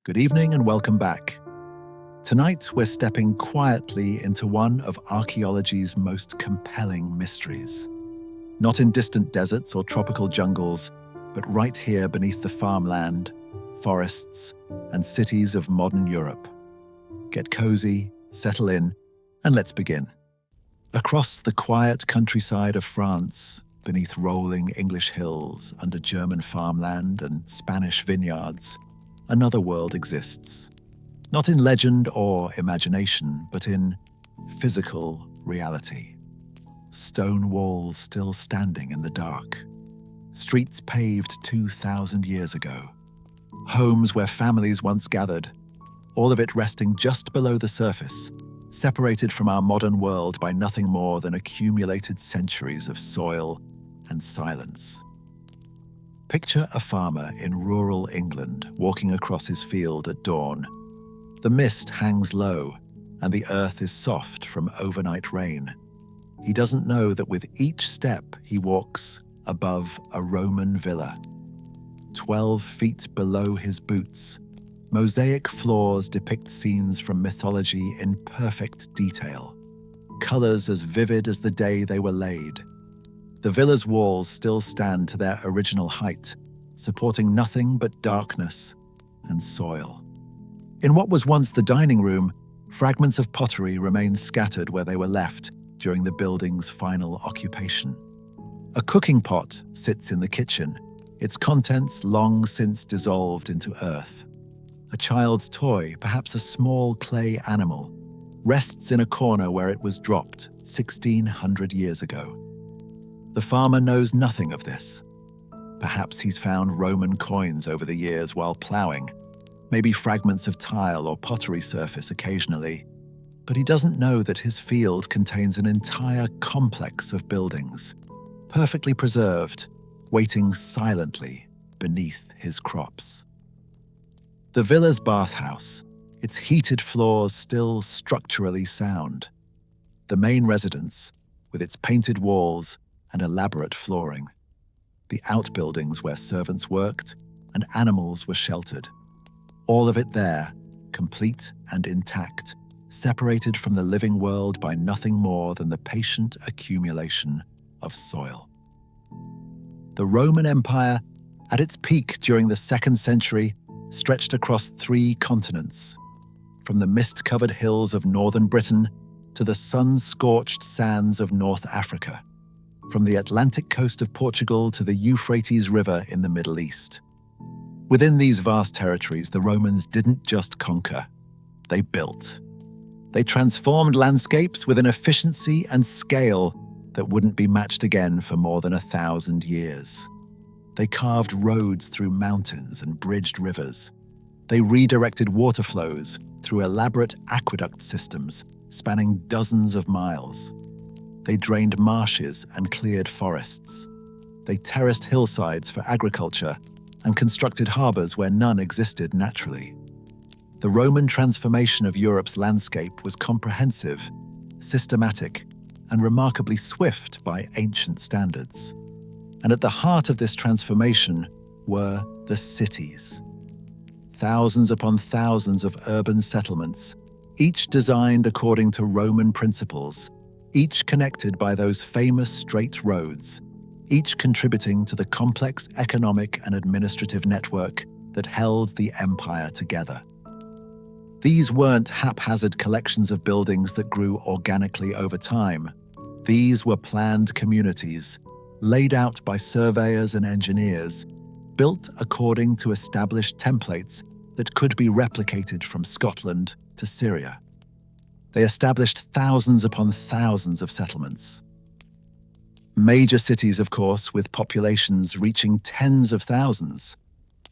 Good evening and welcome back. Tonight we're stepping quietly into one of archaeology's most compelling mysteries. Not in distant deserts or tropical jungles, but right here beneath the farmland, forests, and cities of modern Europe. Get cozy, settle in, and let's begin. Across the quiet countryside of France, beneath rolling English hills, under German farmland and Spanish vineyards, another world exists. Not in legend or imagination, but in physical reality. Stone walls still standing in the dark. Streets paved 2,000 years ago. Homes where families once gathered, all of it resting just below the surface, separated from our modern world by nothing more than accumulated centuries of soil and silence. Picture a farmer in rural England walking across his field at dawn. The mist hangs low, and the earth is soft from overnight rain. He doesn't know that with each step he walks above a Roman villa. 12 feet below his boots, mosaic floors depict scenes from mythology in perfect detail, colors as vivid as the day they were laid. The villa's walls still stand to their original height, supporting nothing but darkness and soil. In what was once the dining room, fragments of pottery remain scattered where they were left during the building's final occupation. A cooking pot sits in the kitchen, its contents long since dissolved into earth. A child's toy, perhaps a small clay animal, rests in a corner where it was dropped 1,600 years ago. The farmer knows nothing of this. Perhaps he's found Roman coins over the years while ploughing, maybe fragments of tile or pottery surface occasionally, but he doesn't know that his field contains an entire complex of buildings, perfectly preserved, waiting silently beneath his crops. The villa's bathhouse, its heated floors still structurally sound. The main residence, with its painted walls and elaborate flooring. The outbuildings where servants worked and animals were sheltered. All of it there, complete and intact, separated from the living world by nothing more than the patient accumulation of soil. The Roman Empire, at its peak during the 2nd century, stretched across 3 continents, from the mist-covered hills of northern Britain to the sun-scorched sands of North Africa, from the Atlantic coast of Portugal to the Euphrates River in the Middle East. Within these vast territories, the Romans didn't just conquer, they built. They transformed landscapes with an efficiency and scale that wouldn't be matched again for more than 1,000 years. They carved roads through mountains and bridged rivers. They redirected water flows through elaborate aqueduct systems spanning dozens of miles. They drained marshes and cleared forests. They terraced hillsides for agriculture and constructed harbors where none existed naturally. The Roman transformation of Europe's landscape was comprehensive, systematic, and remarkably swift by ancient standards. And at the heart of this transformation were the cities. Thousands upon thousands of urban settlements, each designed according to Roman principles, each connected by those famous straight roads, each contributing to the complex economic and administrative network that held the empire together. These weren't haphazard collections of buildings that grew organically over time. These were planned communities, laid out by surveyors and engineers, built according to established templates that could be replicated from Scotland to Syria. They established thousands upon thousands of settlements. Major cities, of course, with populations reaching tens of thousands,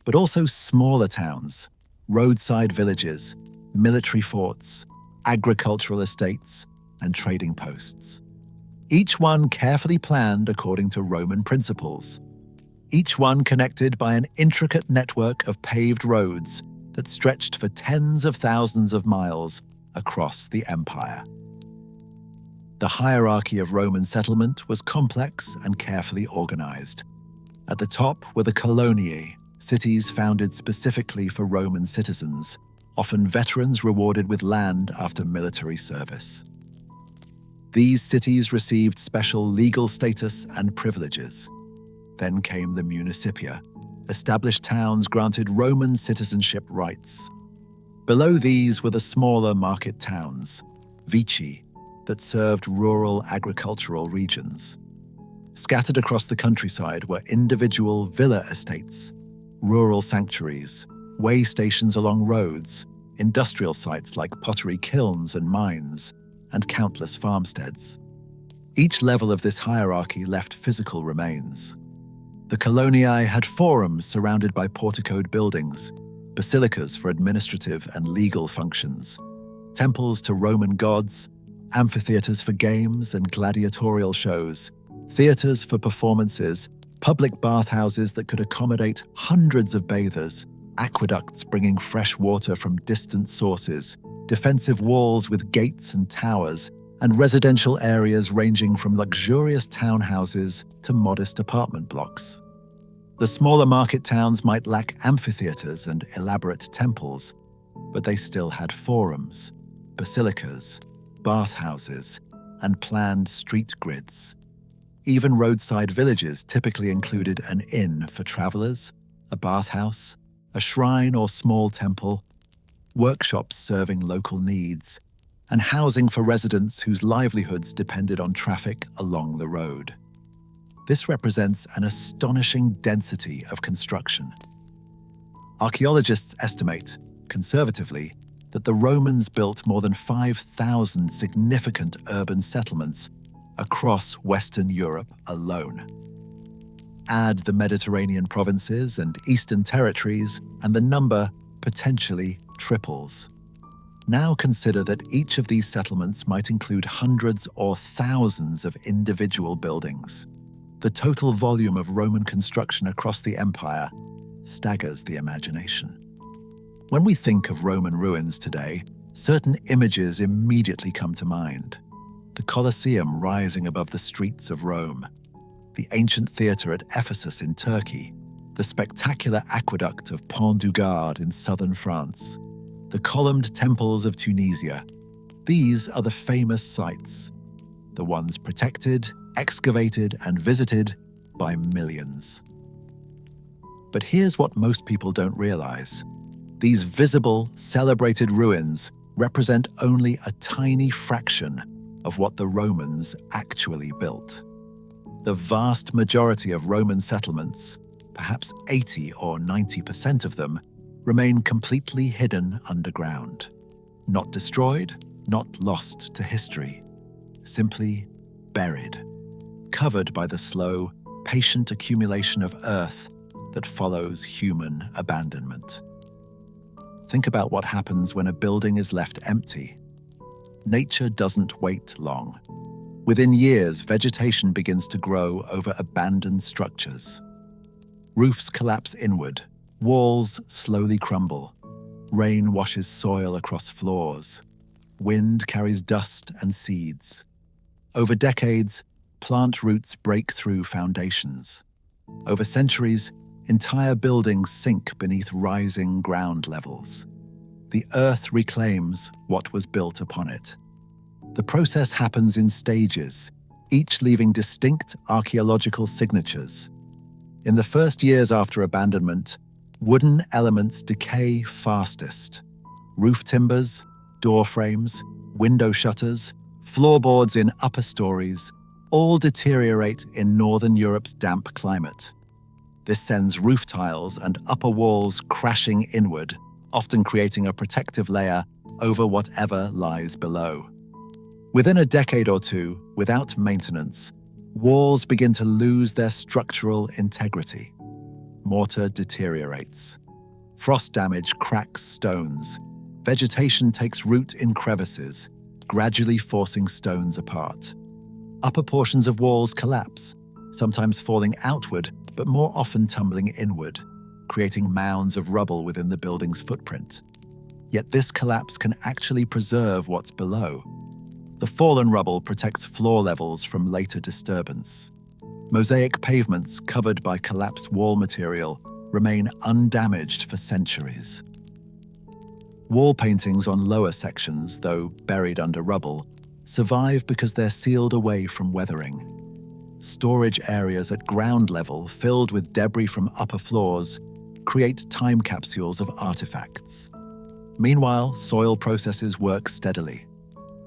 but also smaller towns, roadside villages, military forts, agricultural estates, and trading posts. Each one carefully planned according to Roman principles. Each one connected by an intricate network of paved roads that stretched for tens of thousands of miles across the empire. The hierarchy of Roman settlement was complex and carefully organized. At the top were the coloniae, cities founded specifically for Roman citizens, often veterans rewarded with land after military service. These cities received special legal status and privileges. Then came the municipia, established towns granted Roman citizenship rights. Below these were the smaller market towns, vici, that served rural agricultural regions. Scattered across the countryside were individual villa estates, rural sanctuaries, way stations along roads, industrial sites like pottery kilns and mines, and countless farmsteads. Each level of this hierarchy left physical remains. The coloniae had forums surrounded by porticoed buildings, basilicas for administrative and legal functions, temples to Roman gods, amphitheaters for games and gladiatorial shows, theaters for performances, public bathhouses that could accommodate hundreds of bathers, aqueducts bringing fresh water from distant sources, defensive walls with gates and towers, and residential areas ranging from luxurious townhouses to modest apartment blocks. The smaller market towns might lack amphitheaters and elaborate temples, but they still had forums, basilicas, bathhouses, and planned street grids. Even roadside villages typically included an inn for travelers, a bathhouse, a shrine or small temple, workshops serving local needs, and housing for residents whose livelihoods depended on traffic along the road. This represents an astonishing density of construction. Archaeologists estimate, conservatively, that the Romans built more than 5,000 significant urban settlements across Western Europe alone. Add the Mediterranean provinces and Eastern territories, and the number potentially triples. Now consider that each of these settlements might include hundreds or thousands of individual buildings. The total volume of Roman construction across the empire staggers the imagination. When we think of Roman ruins today, certain images immediately come to mind. The Colosseum rising above the streets of Rome, the ancient theatre at Ephesus in Turkey, the spectacular aqueduct of Pont du Gard in southern France, the columned temples of Tunisia. These are the famous sites, the ones protected, excavated, and visited by millions. But here's what most people don't realize. These visible, celebrated ruins represent only a tiny fraction of what the Romans actually built. The vast majority of Roman settlements, perhaps 80 or 90% of them, remain completely hidden underground. Not destroyed, not lost to history, simply buried, covered by the slow, patient accumulation of earth that follows human abandonment. Think about what happens when a building is left empty. Nature doesn't wait long. Within years, vegetation begins to grow over abandoned structures. Roofs collapse inward, walls slowly crumble, rain washes soil across floors, wind carries dust and seeds. Over decades, plant roots break through foundations. Over centuries, entire buildings sink beneath rising ground levels. The earth reclaims what was built upon it. The process happens in stages, each leaving distinct archaeological signatures. In the first years after abandonment, wooden elements decay fastest. Roof timbers, door frames, window shutters, floorboards in upper stories, all deteriorate in Northern Europe's damp climate. This sends roof tiles and upper walls crashing inward, often creating a protective layer over whatever lies below. Within a decade or two, without maintenance, walls begin to lose their structural integrity. Mortar deteriorates. Frost damage cracks stones. Vegetation takes root in crevices, gradually forcing stones apart. Upper portions of walls collapse, sometimes falling outward, but more often tumbling inward, creating mounds of rubble within the building's footprint. Yet this collapse can actually preserve what's below. The fallen rubble protects floor levels from later disturbance. Mosaic pavements covered by collapsed wall material remain undamaged for centuries. Wall paintings on lower sections, though buried under rubble, survive because they're sealed away from weathering. Storage areas at ground level, filled with debris from upper floors, create time capsules of artifacts. Meanwhile, soil processes work steadily.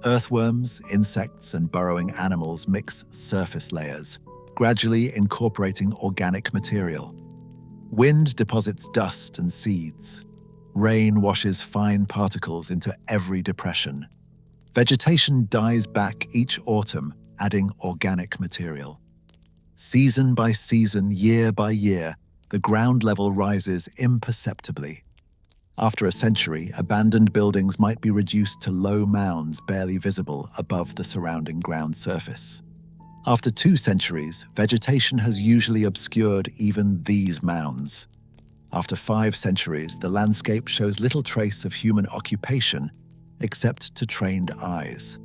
Earthworms, insects, and burrowing animals mix surface layers, gradually incorporating organic material. Wind deposits dust and seeds. Rain washes fine particles into every depression. Vegetation dies back each autumn, adding organic material. Season by season, year by year, the ground level rises imperceptibly. After a century, abandoned buildings might be reduced to low mounds barely visible above the surrounding ground surface. After 2 centuries, vegetation has usually obscured even these mounds. After 5 centuries, the landscape shows little trace of human occupation, except to trained eyes.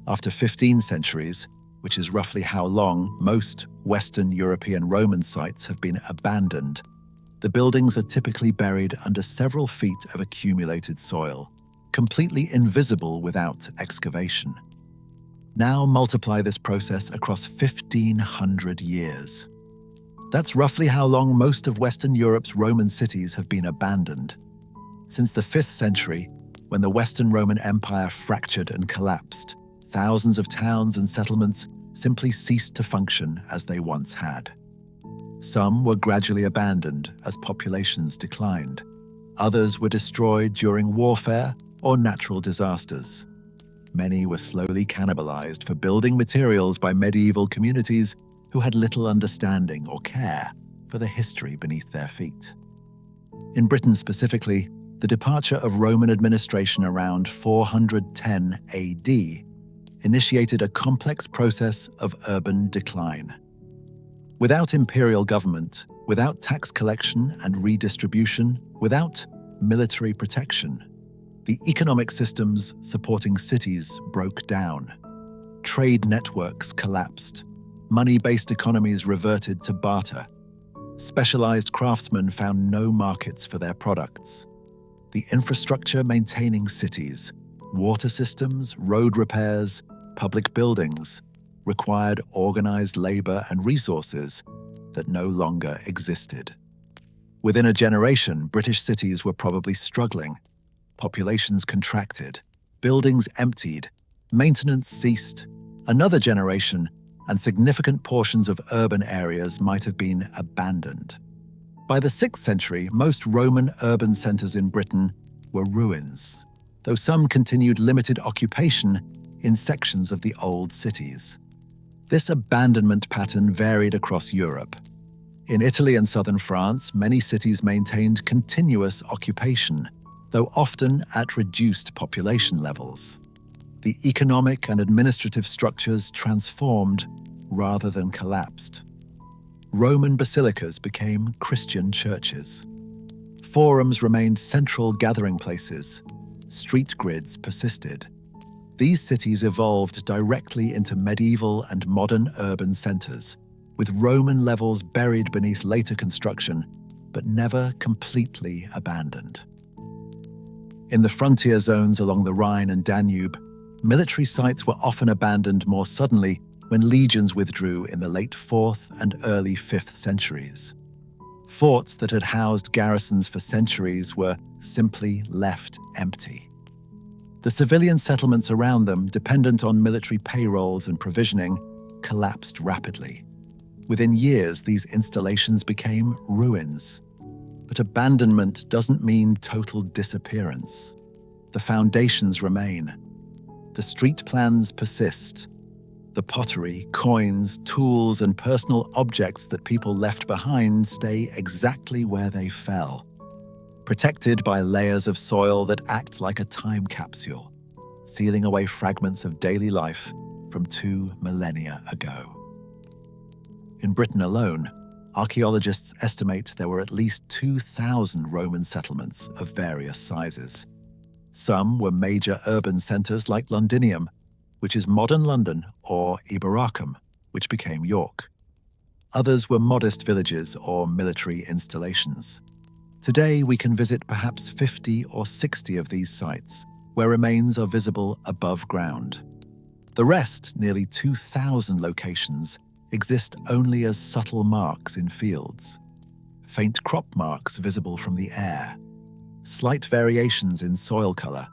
After 15 centuries, which is roughly how long most Western European Roman sites have been abandoned, the buildings are typically buried under several feet of accumulated soil, completely invisible without excavation. Now multiply this process across 1,500 years. That's roughly how long most of Western Europe's Roman cities have been abandoned. Since the 5th century, when the Western Roman Empire fractured and collapsed, thousands of towns and settlements simply ceased to function as they once had. Some were gradually abandoned as populations declined. Others were destroyed during warfare or natural disasters. Many were slowly cannibalized for building materials by medieval communities who had little understanding or care for the history beneath their feet. In Britain specifically, the departure of Roman administration around 410 AD initiated a complex process of urban decline. Without imperial government, without tax collection and redistribution, without military protection, the economic systems supporting cities broke down. Trade networks collapsed. Money-based economies reverted to barter. Specialized craftsmen found no markets for their products. The infrastructure maintaining cities, water systems, road repairs, public buildings, required organized labor and resources that no longer existed. Within a generation, British cities were probably struggling. Populations contracted, buildings emptied, maintenance ceased. Another generation, and significant portions of urban areas might have been abandoned. By the 6th century, most Roman urban centers in Britain were ruins, though some continued limited occupation in sections of the old cities. This abandonment pattern varied across Europe. In Italy and southern France, many cities maintained continuous occupation, though often at reduced population levels. The economic and administrative structures transformed rather than collapsed. Roman basilicas became Christian churches. Forums remained central gathering places. Street grids persisted. These cities evolved directly into medieval and modern urban centers, with Roman levels buried beneath later construction, but never completely abandoned. In the frontier zones along the Rhine and Danube, military sites were often abandoned more suddenly when legions withdrew in the late 4th and early 5th centuries. Forts that had housed garrisons for centuries were simply left empty. The civilian settlements around them, dependent on military payrolls and provisioning, collapsed rapidly. Within years, these installations became ruins. But abandonment doesn't mean total disappearance. The foundations remain. The street plans persist. The pottery, coins, tools, and personal objects that people left behind stay exactly where they fell, protected by layers of soil that act like a time capsule, sealing away fragments of daily life from 2 millennia ago. In Britain alone, archaeologists estimate there were at least 2,000 Roman settlements of various sizes. Some were major urban centres like Londinium, which is modern London, or Eboracum, which became York. Others were modest villages or military installations. Today, we can visit perhaps 50 or 60 of these sites, where remains are visible above ground. The rest, nearly 2,000 locations, exist only as subtle marks in fields. Faint crop marks visible from the air, slight variations in soil color,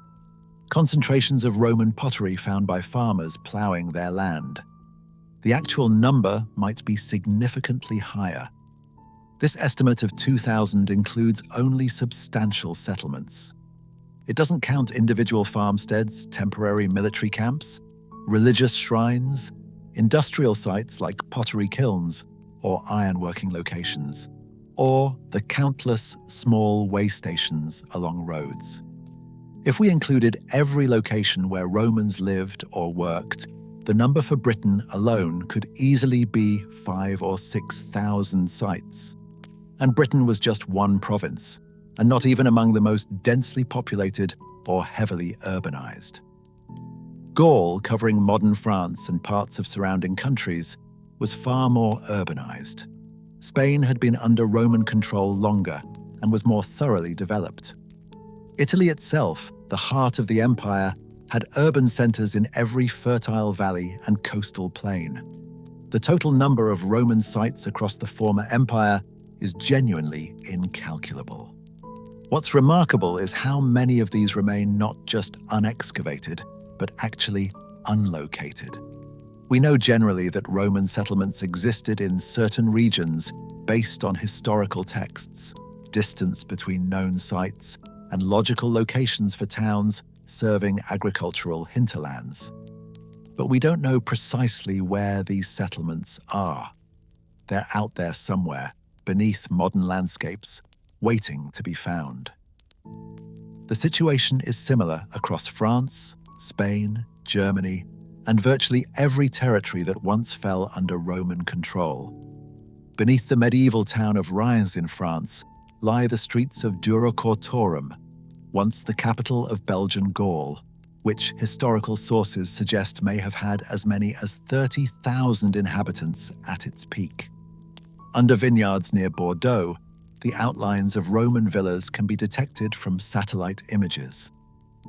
concentrations of Roman pottery found by farmers ploughing their land. The actual number might be significantly higher. This estimate of 2,000 includes only substantial settlements. It doesn't count individual farmsteads, temporary military camps, religious shrines, industrial sites like pottery kilns or ironworking locations, or the countless small way stations along roads. If we included every location where Romans lived or worked, the number for Britain alone could easily be 5,000 or 6,000 sites. And Britain was just one province, and not even among the most densely populated or heavily urbanized. Gaul, covering modern France and parts of surrounding countries, was far more urbanized. Spain had been under Roman control longer and was more thoroughly developed. Italy itself, the heart of the empire, had urban centers in every fertile valley and coastal plain. The total number of Roman sites across the former empire is genuinely incalculable. What's remarkable is how many of these remain not just unexcavated, but actually unlocated. We know generally that Roman settlements existed in certain regions based on historical texts, distance between known sites, and logical locations for towns serving agricultural hinterlands. But we don't know precisely where these settlements are. They're out there somewhere, beneath modern landscapes, waiting to be found. The situation is similar across France, Spain, Germany, and virtually every territory that once fell under Roman control. Beneath the medieval town of Reims in France lie the streets of Durocortorum, once the capital of Belgian Gaul, which historical sources suggest may have had as many as 30,000 inhabitants at its peak. Under vineyards near Bordeaux, the outlines of Roman villas can be detected from satellite images.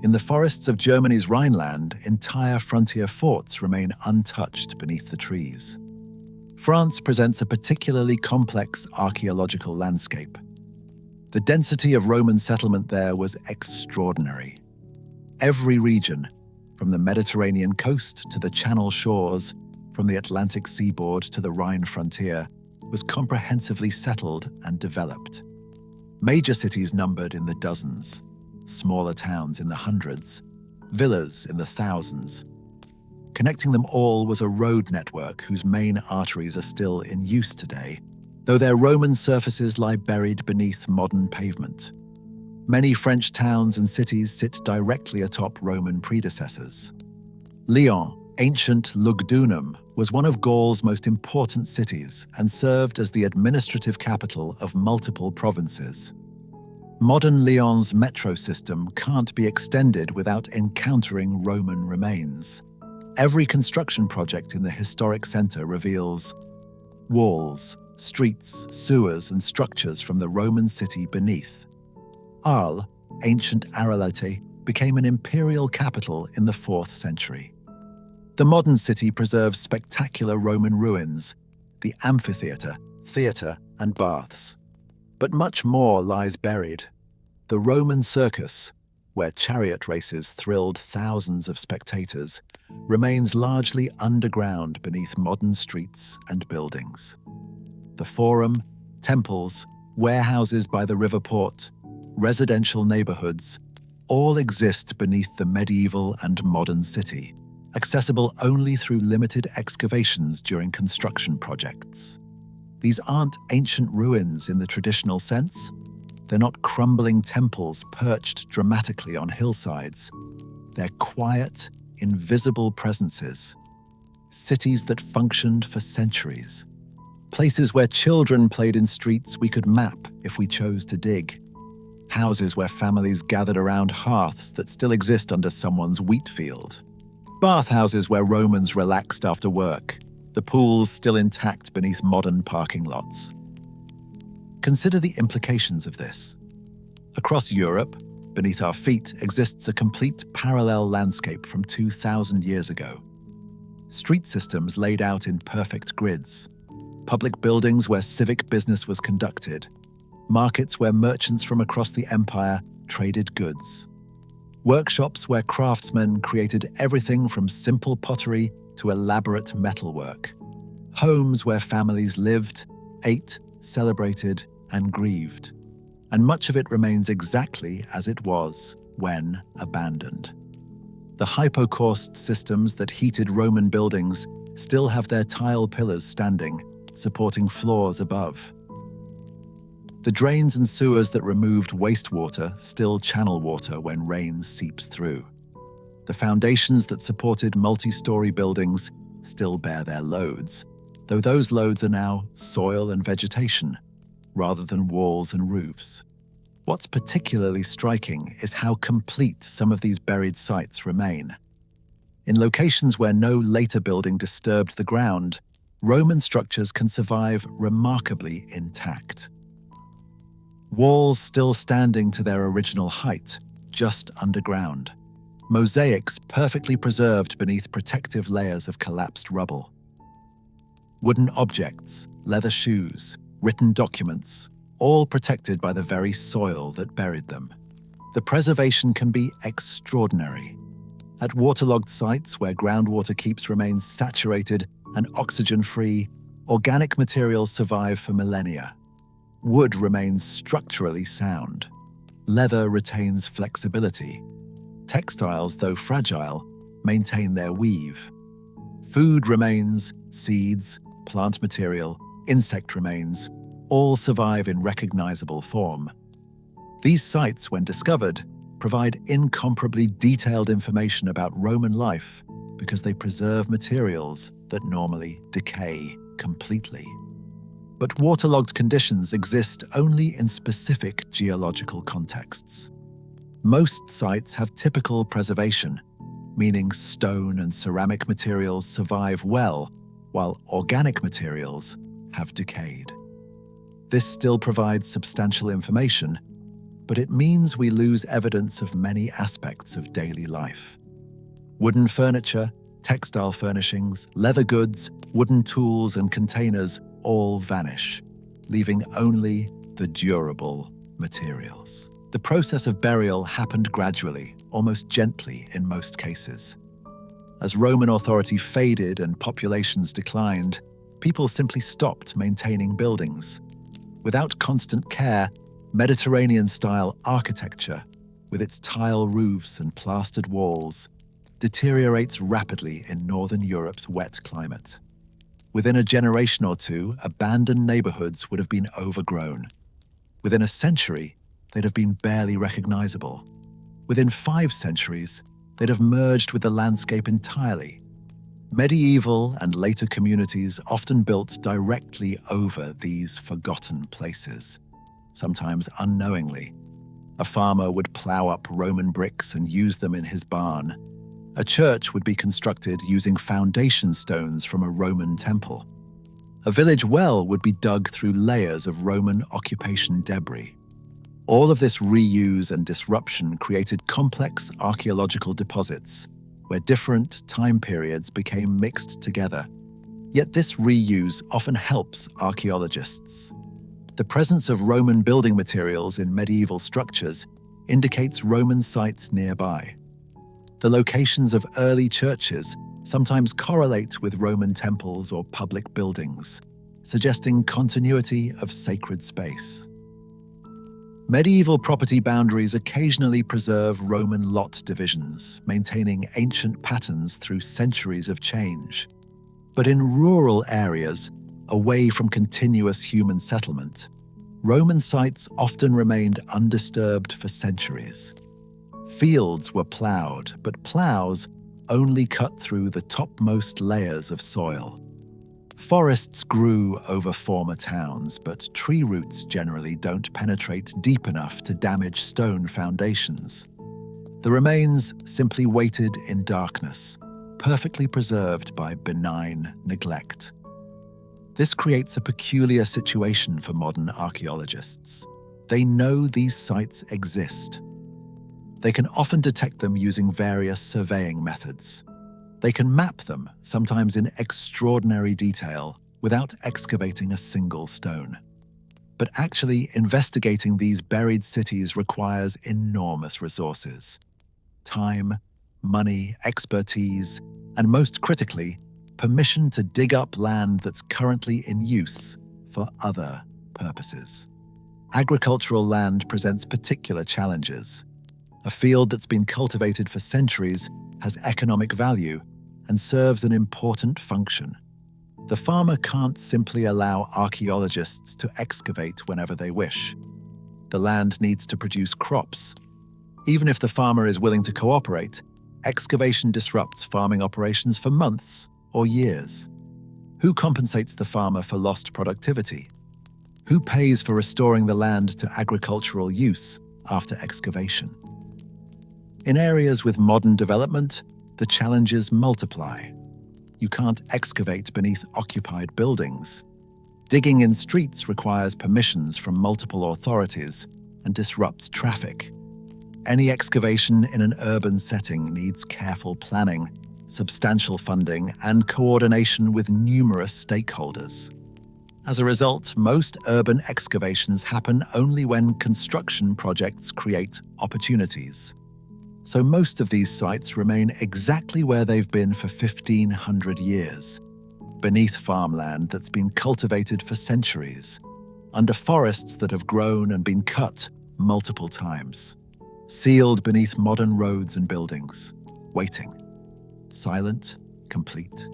In the forests of Germany's Rhineland, entire frontier forts remain untouched beneath the trees. France presents a particularly complex archaeological landscape. The density of Roman settlement there was extraordinary. Every region, from the Mediterranean coast to the Channel shores, from the Atlantic seaboard to the Rhine frontier, was comprehensively settled and developed. Major cities numbered in the dozens, smaller towns in the hundreds, villas in the thousands. Connecting them all was a road network whose main arteries are still in use today, though their Roman surfaces lie buried beneath modern pavement. Many French towns and cities sit directly atop Roman predecessors. Lyon, ancient Lugdunum, was one of Gaul's most important cities and served as the administrative capital of multiple provinces. Modern Lyon's metro system can't be extended without encountering Roman remains. Every construction project in the historic center reveals walls, streets, sewers, and structures from the Roman city beneath. Arles, ancient Arelate, became an imperial capital in the 4th century. The modern city preserves spectacular Roman ruins, the amphitheater, theater, and baths. But much more lies buried. The Roman circus, where chariot races thrilled thousands of spectators, remains largely underground beneath modern streets and buildings. The Forum, temples, warehouses by the river port, residential neighborhoods, all exist beneath the medieval and modern city, accessible only through limited excavations during construction projects. These aren't ancient ruins in the traditional sense. They're not crumbling temples perched dramatically on hillsides. They're quiet, invisible presences, cities that functioned for centuries. Places where children played in streets we could map if we chose to dig. Houses where families gathered around hearths that still exist under someone's wheat field. Bathhouses where Romans relaxed after work. the pools still intact beneath modern parking lots. Consider the implications of this. Across Europe, beneath our feet exists a complete parallel landscape from 2,000 years ago. Street systems laid out in perfect grids, public buildings where civic business was conducted, markets where merchants from across the empire traded goods, workshops where craftsmen created everything from simple pottery to elaborate metalwork, homes where families lived, ate, celebrated, and grieved. And much of it remains exactly as it was when abandoned. The hypocaust systems that heated Roman buildings still have their tile pillars standing, supporting floors above. The drains and sewers that removed wastewater still channel water when rain seeps through. The foundations that supported multi-story buildings still bear their loads, though those loads are now soil and vegetation, rather than walls and roofs. What's particularly striking is how complete some of these buried sites remain. In locations where no later building disturbed the ground, Roman structures can survive remarkably intact. Walls still standing to their original height, just underground. Mosaics perfectly preserved beneath protective layers of collapsed rubble. Wooden objects, leather shoes, written documents, all protected by the very soil that buried them. The preservation can be extraordinary. At waterlogged sites where groundwater keeps remains saturated and oxygen-free, organic materials survive for millennia. Wood remains structurally sound. Leather retains flexibility. Textiles, though fragile, maintain their weave. Food remains, seeds, plant material, insect remains, all survive in recognizable form. These sites, when discovered, provide incomparably detailed information about Roman life because they preserve materials that normally decay completely. But waterlogged conditions exist only in specific geological contexts. Most sites have typical preservation, meaning stone and ceramic materials survive well, while organic materials have decayed. This still provides substantial information, but it means we lose evidence of many aspects of daily life. Wooden furniture, textile furnishings, leather goods, wooden tools and containers all vanish, leaving only the durable materials. The process of burial happened gradually, almost gently in most cases. As Roman authority faded and populations declined, people simply stopped maintaining buildings. Without constant care, Mediterranean-style architecture, with its tile roofs and plastered walls, deteriorates rapidly in Northern Europe's wet climate. Within a generation or two, abandoned neighborhoods would have been overgrown. Within a century, they'd have been barely recognizable. Within 5 centuries, they'd have merged with the landscape entirely. Medieval and later communities often built directly over these forgotten places, sometimes unknowingly. A farmer would plow up Roman bricks and use them in his barn. A church would be constructed using foundation stones from a Roman temple. A village well would be dug through layers of Roman occupation debris. All of this reuse and disruption created complex archaeological deposits, where different time periods became mixed together. Yet this reuse often helps archaeologists. The presence of Roman building materials in medieval structures indicates Roman sites nearby. The locations of early churches sometimes correlate with Roman temples or public buildings, suggesting continuity of sacred space. Medieval property boundaries occasionally preserve Roman lot divisions, maintaining ancient patterns through centuries of change. But in rural areas, away from continuous human settlement, Roman sites often remained undisturbed for centuries. Fields were plowed, but plows only cut through the topmost layers of soil. Forests grew over former towns, but tree roots generally don't penetrate deep enough to damage stone foundations. The remains simply waited in darkness, perfectly preserved by benign neglect. This creates a peculiar situation for modern archaeologists. They know these sites exist. They can often detect them using various surveying methods. They can map them, sometimes in extraordinary detail, without excavating a single stone. But actually investigating these buried cities requires enormous resources: time, money, expertise, and most critically, permission to dig up land that's currently in use for other purposes. Agricultural land presents particular challenges. A field that's been cultivated for centuries has economic value and serves an important function. The farmer can't simply allow archaeologists to excavate whenever they wish. The land needs to produce crops. Even if the farmer is willing to cooperate, excavation disrupts farming operations for months or years. Who compensates the farmer for lost productivity? Who pays for restoring the land to agricultural use after excavation? In areas with modern development, the challenges multiply. You can't excavate beneath occupied buildings. Digging in streets requires permissions from multiple authorities and disrupts traffic. Any excavation in an urban setting needs careful planning, substantial funding, and coordination with numerous stakeholders. As a result, most urban excavations happen only when construction projects create opportunities. So most of these sites remain exactly where they've been for 1,500 years, beneath farmland that's been cultivated for centuries, under forests that have grown and been cut multiple times, sealed beneath modern roads and buildings, waiting. Silent, complete.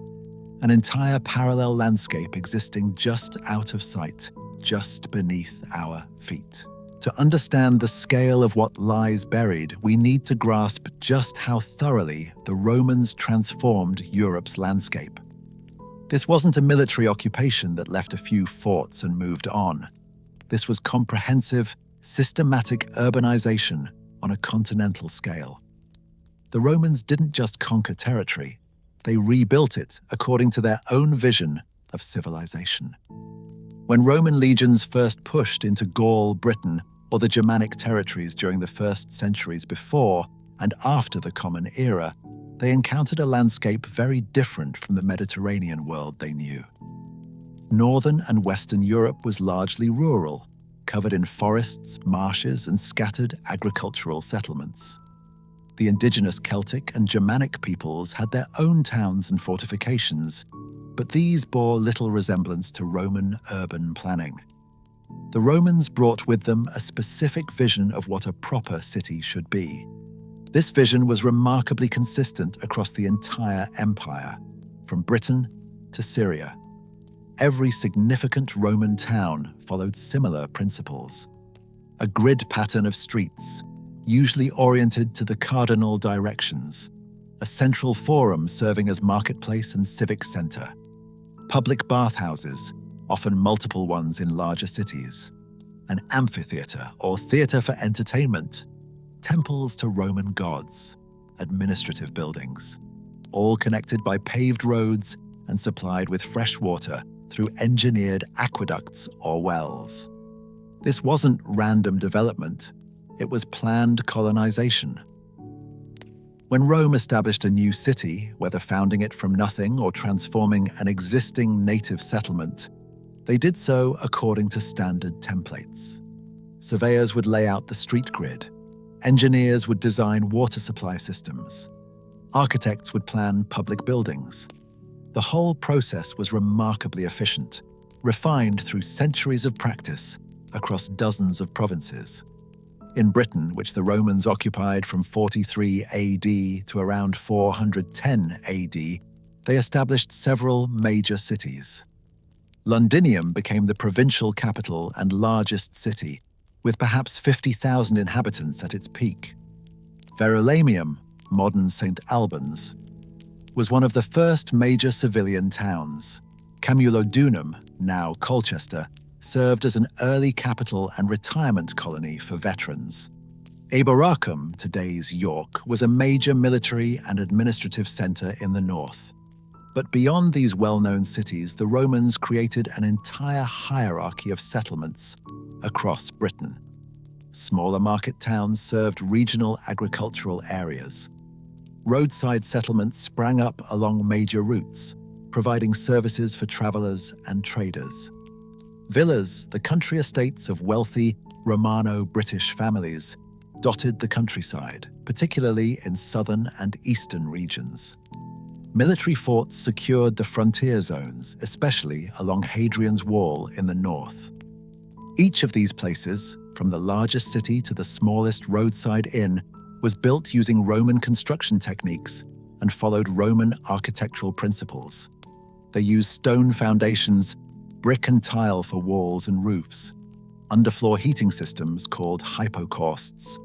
An entire parallel landscape existing just out of sight, just beneath our feet. To understand the scale of what lies buried, we need to grasp just how thoroughly the Romans transformed Europe's landscape. This wasn't a military occupation that left a few forts and moved on. This was comprehensive, systematic urbanization on a continental scale. The Romans didn't just conquer territory, they rebuilt it according to their own vision of civilization. When Roman legions first pushed into Gaul, Britain, or the Germanic territories during the first centuries before and after the Common Era, they encountered a landscape very different from the Mediterranean world they knew. Northern and Western Europe was largely rural, covered in forests, marshes, and scattered agricultural settlements. The indigenous Celtic and Germanic peoples had their own towns and fortifications, but these bore little resemblance to Roman urban planning. The Romans brought with them a specific vision of what a proper city should be. This vision was remarkably consistent across the entire empire, from Britain to Syria. Every significant Roman town followed similar principles. A grid pattern of streets, usually oriented to the cardinal directions. A central forum serving as marketplace and civic center. Public bathhouses, often multiple ones in larger cities. An amphitheater or theater for entertainment. Temples to Roman gods. Administrative buildings. All connected by paved roads and supplied with fresh water through engineered aqueducts or wells. This wasn't random development, it was planned colonization. When Rome established a new city, whether founding it from nothing or transforming an existing native settlement, they did so according to standard templates. Surveyors would lay out the street grid. Engineers would design water supply systems. Architects would plan public buildings. The whole process was remarkably efficient, refined through centuries of practice across dozens of provinces. In Britain, which the Romans occupied from 43 AD to around 410 AD, they established several major cities. Londinium became the provincial capital and largest city, with perhaps 50,000 inhabitants at its peak. Verulamium, modern St. Albans, was one of the first major civilian towns. Camulodunum, now Colchester, served as an early capital and retirement colony for veterans. Eboracum, today's York, was a major military and administrative center in the north. But beyond these well-known cities, the Romans created an entire hierarchy of settlements across Britain. Smaller market towns served regional agricultural areas. Roadside settlements sprang up along major routes, providing services for travelers and traders. Villas, the country estates of wealthy Romano-British families, dotted the countryside, particularly in southern and eastern regions. Military forts secured the frontier zones, especially along Hadrian's Wall in the north. Each of these places, from the largest city to the smallest roadside inn, was built using Roman construction techniques and followed Roman architectural principles. They used stone foundations, brick and tile for walls and roofs, underfloor heating systems called hypocausts,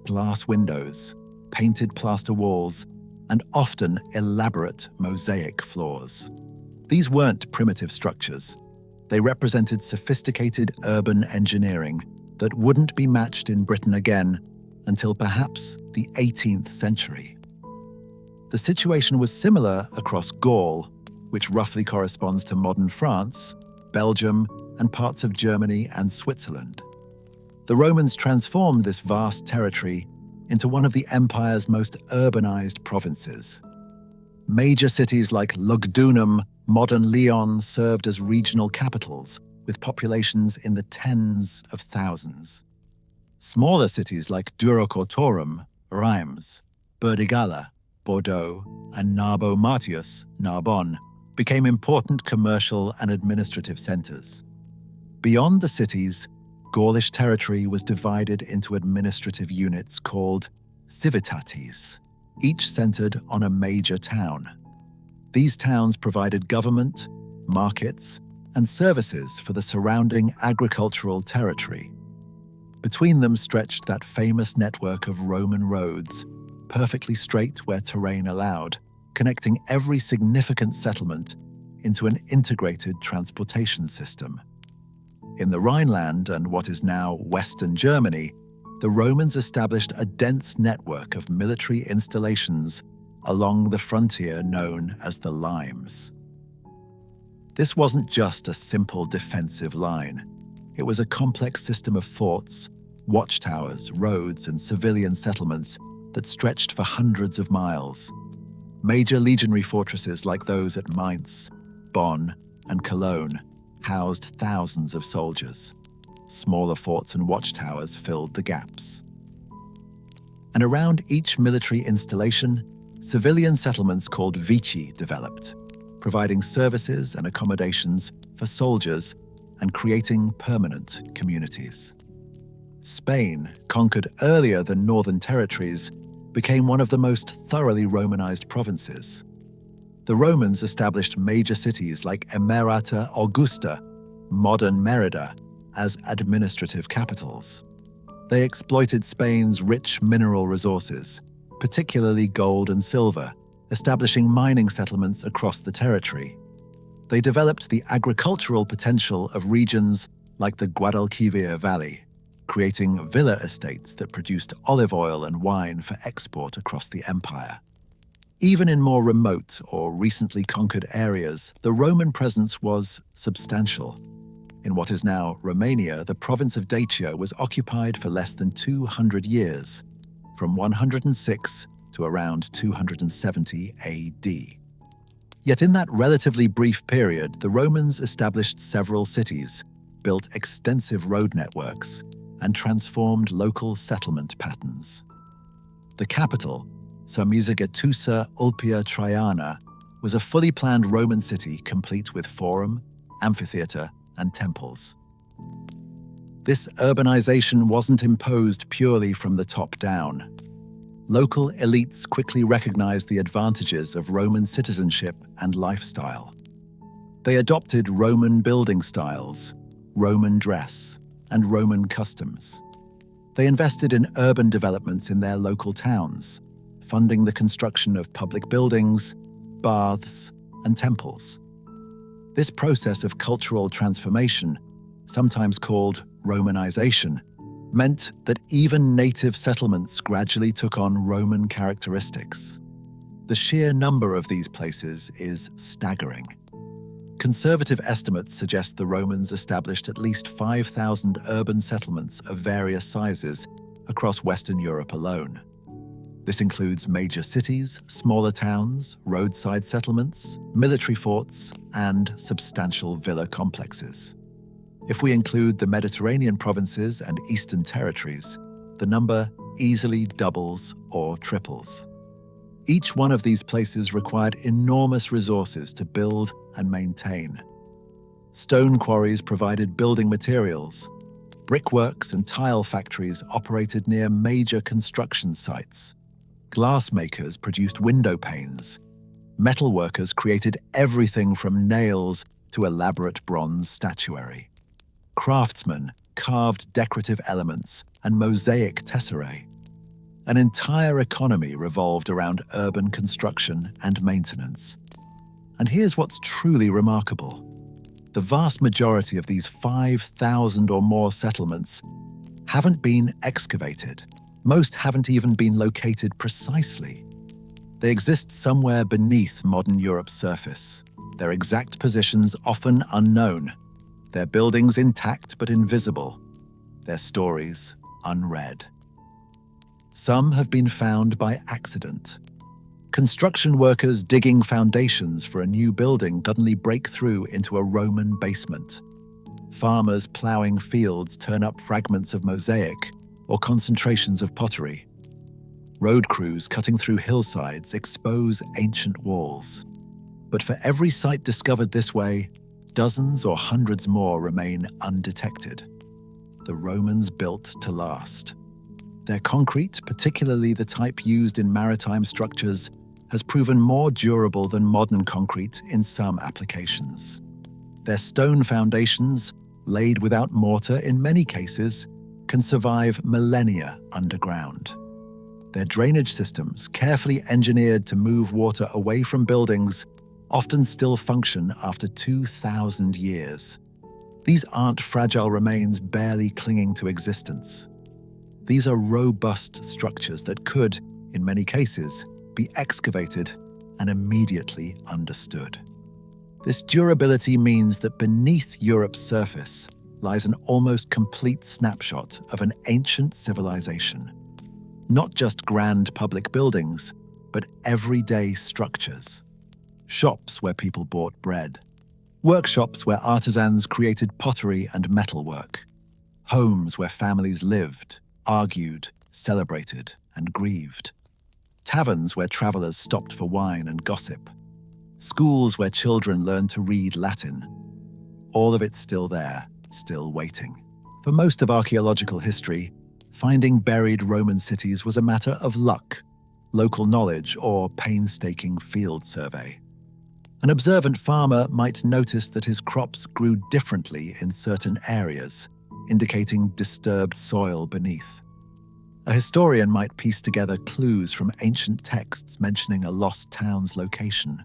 glass windows, painted plaster walls, and often elaborate mosaic floors. These weren't primitive structures. They represented sophisticated urban engineering that wouldn't be matched in Britain again until perhaps the 18th century. The situation was similar across Gaul, which roughly corresponds to modern France, Belgium, and parts of Germany and Switzerland. The Romans transformed this vast territory into one of the empire's most urbanized provinces. Major cities like Lugdunum, modern Lyon, served as regional capitals, with populations in the tens of thousands. Smaller cities like Durocortorum, Reims, Burdigala, Bordeaux, and Narbo Martius, Narbonne, became important commercial and administrative centers. Beyond the cities, Gaulish territory was divided into administrative units called civitates, each centered on a major town. These towns provided government, markets, and services for the surrounding agricultural territory. Between them stretched that famous network of Roman roads, perfectly straight where terrain allowed, connecting every significant settlement into an integrated transportation system. In the Rhineland and what is now Western Germany, the Romans established a dense network of military installations along the frontier known as the limes. This wasn't just a simple defensive line. It was a complex system of forts, watchtowers, roads, and civilian settlements that stretched for hundreds of miles. Major legionary fortresses like those at Mainz, Bonn, and Cologne housed thousands of soldiers. Smaller forts and watchtowers filled the gaps. And around each military installation, civilian settlements called vici developed, providing services and accommodations for soldiers and creating permanent communities. Spain, conquered earlier than northern territories, became one of the most thoroughly Romanized provinces. The Romans established major cities like Emerita Augusta, modern Merida, as administrative capitals. They exploited Spain's rich mineral resources, particularly gold and silver, establishing mining settlements across the territory. They developed the agricultural potential of regions like the Guadalquivir Valley, creating villa estates that produced olive oil and wine for export across the empire. Even in more remote or recently conquered areas, the Roman presence was substantial. In what is now Romania, the province of Dacia was occupied for less than 200 years, from 106 to around 270 AD. Yet in that relatively brief period, the Romans established several cities, built extensive road networks, and transformed local settlement patterns. The capital, Sarmizegetusa Ulpia Traiana, was a fully planned Roman city complete with forum, amphitheater, and temples. This urbanization wasn't imposed purely from the top down. Local elites quickly recognized the advantages of Roman citizenship and lifestyle. They adopted Roman building styles, Roman dress, and Roman customs. They invested in urban developments in their local towns, funding the construction of public buildings, baths, and temples. This process of cultural transformation, sometimes called Romanization, meant that even native settlements gradually took on Roman characteristics. The sheer number of these places is staggering. Conservative estimates suggest the Romans established at least 5,000 urban settlements of various sizes across Western Europe alone. This includes major cities, smaller towns, roadside settlements, military forts, and substantial villa complexes. If we include the Mediterranean provinces and eastern territories, the number easily doubles or triples. Each one of these places required enormous resources to build and maintain. Stone quarries provided building materials. Brickworks and tile factories operated near major construction sites. Glassmakers produced window panes. Metalworkers created everything from nails to elaborate bronze statuary. Craftsmen carved decorative elements and mosaic tesserae. An entire economy revolved around urban construction and maintenance. And here's what's truly remarkable. The vast majority of these 5,000 or more settlements haven't been excavated. Most haven't even been located precisely. They exist somewhere beneath modern Europe's surface, their exact positions often unknown, their buildings intact but invisible, their stories unread. Some have been found by accident. Construction workers digging foundations for a new building suddenly break through into a Roman basement. Farmers ploughing fields turn up fragments of mosaic or concentrations of pottery. Road crews cutting through hillsides expose ancient walls. But for every site discovered this way, dozens or hundreds more remain undetected. The Romans built to last. Their concrete, particularly the type used in maritime structures, has proven more durable than modern concrete in some applications. Their stone foundations, laid without mortar in many cases, can survive millennia underground. Their drainage systems, carefully engineered to move water away from buildings, often still function after 2,000 years. These aren't fragile remains barely clinging to existence. These are robust structures that could, in many cases, be excavated and immediately understood. This durability means that beneath Europe's surface lies an almost complete snapshot of an ancient civilization. Not just grand public buildings, but everyday structures. Shops where people bought bread. Workshops where artisans created pottery and metalwork. Homes where families lived, argued, celebrated, and grieved. Taverns where travelers stopped for wine and gossip. Schools where children learned to read Latin. All of it's still there, still waiting. For most of archaeological history, finding buried Roman cities was a matter of luck, local knowledge, or painstaking field survey. An observant farmer might notice that his crops grew differently in certain areas, indicating disturbed soil beneath. A historian might piece together clues from ancient texts mentioning a lost town's location.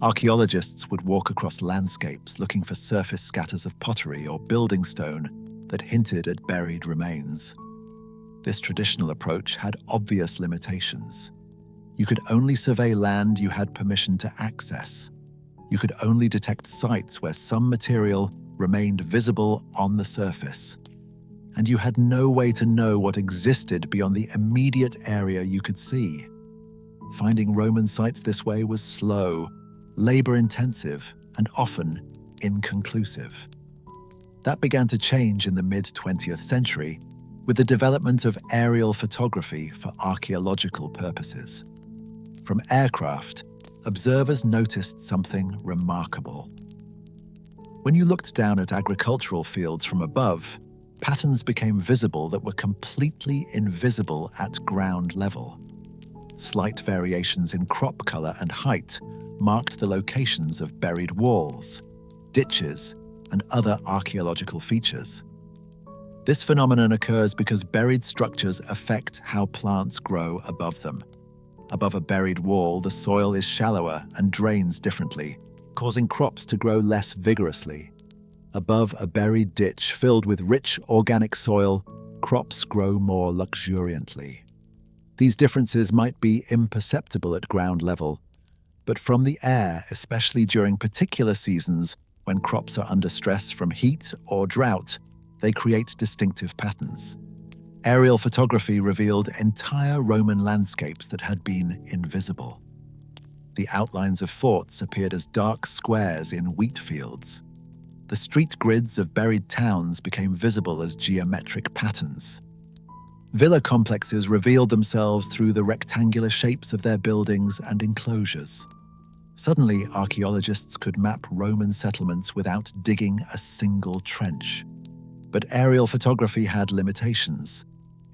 Archaeologists would walk across landscapes looking for surface scatters of pottery or building stone that hinted at buried remains. This traditional approach had obvious limitations. You could only survey land you had permission to access. You could only detect sites where some material remained visible on the surface. And you had no way to know what existed beyond the immediate area you could see. Finding Roman sites this way was slow, labor-intensive, and often inconclusive. That began to change in the mid-20th century with the development of aerial photography for archaeological purposes. From aircraft, observers noticed something remarkable. When you looked down at agricultural fields from above, patterns became visible that were completely invisible at ground level. Slight variations in crop color and height marked the locations of buried walls, ditches, and other archaeological features. This phenomenon occurs because buried structures affect how plants grow above them. Above a buried wall, the soil is shallower and drains differently, causing crops to grow less vigorously. Above a buried ditch filled with rich organic soil, crops grow more luxuriantly. These differences might be imperceptible at ground level, but from the air, especially during particular seasons when crops are under stress from heat or drought, they create distinctive patterns. Aerial photography revealed entire Roman landscapes that had been invisible. The outlines of forts appeared as dark squares in wheat fields. The street grids of buried towns became visible as geometric patterns. Villa complexes revealed themselves through the rectangular shapes of their buildings and enclosures. Suddenly, archaeologists could map Roman settlements without digging a single trench. But aerial photography had limitations.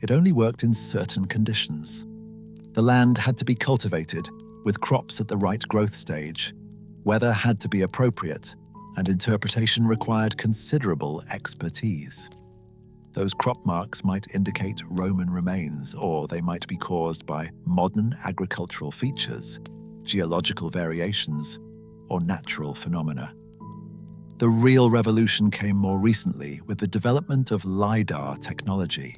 It only worked in certain conditions. The land had to be cultivated, with crops at the right growth stage. Weather had to be appropriate, and interpretation required considerable expertise. Those crop marks might indicate Roman remains, or they might be caused by modern agricultural features, geological variations, or natural phenomena. The real revolution came more recently with the development of LiDAR technology.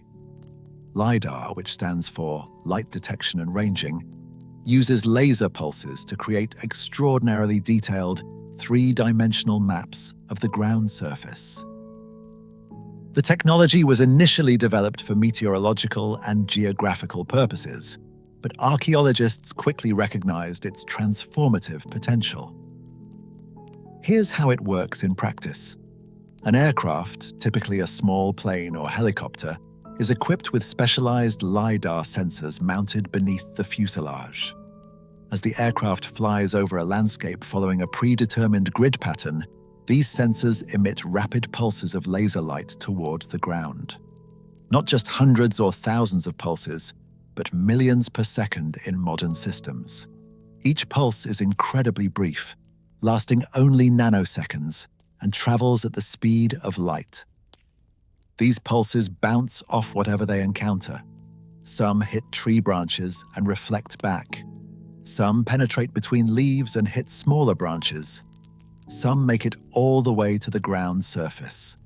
LiDAR, which stands for Light Detection and Ranging, uses laser pulses to create extraordinarily detailed, three-dimensional maps of the ground surface. The technology was initially developed for meteorological and geographical purposes, but archaeologists quickly recognized its transformative potential. Here's how it works in practice. An aircraft, typically a small plane or helicopter, is equipped with specialized LiDAR sensors mounted beneath the fuselage. As the aircraft flies over a landscape following a predetermined grid pattern, these sensors emit rapid pulses of laser light toward the ground. Not just hundreds or thousands of pulses, but millions per second in modern systems. Each pulse is incredibly brief, lasting only nanoseconds, and travels at the speed of light. These pulses bounce off whatever they encounter. Some hit tree branches and reflect back. Some penetrate between leaves and hit smaller branches. Some make it all the way to the ground surface.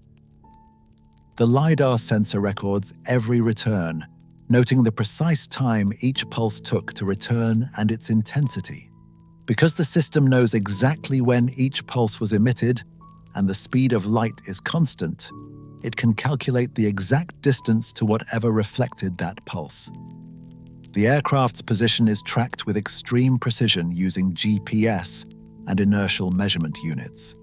The LiDAR sensor records every return, noting the precise time each pulse took to return and its intensity. Because the system knows exactly when each pulse was emitted and the speed of light is constant, it can calculate the exact distance to whatever reflected that pulse. The aircraft's position is tracked with extreme precision using GPS and inertial measurement units.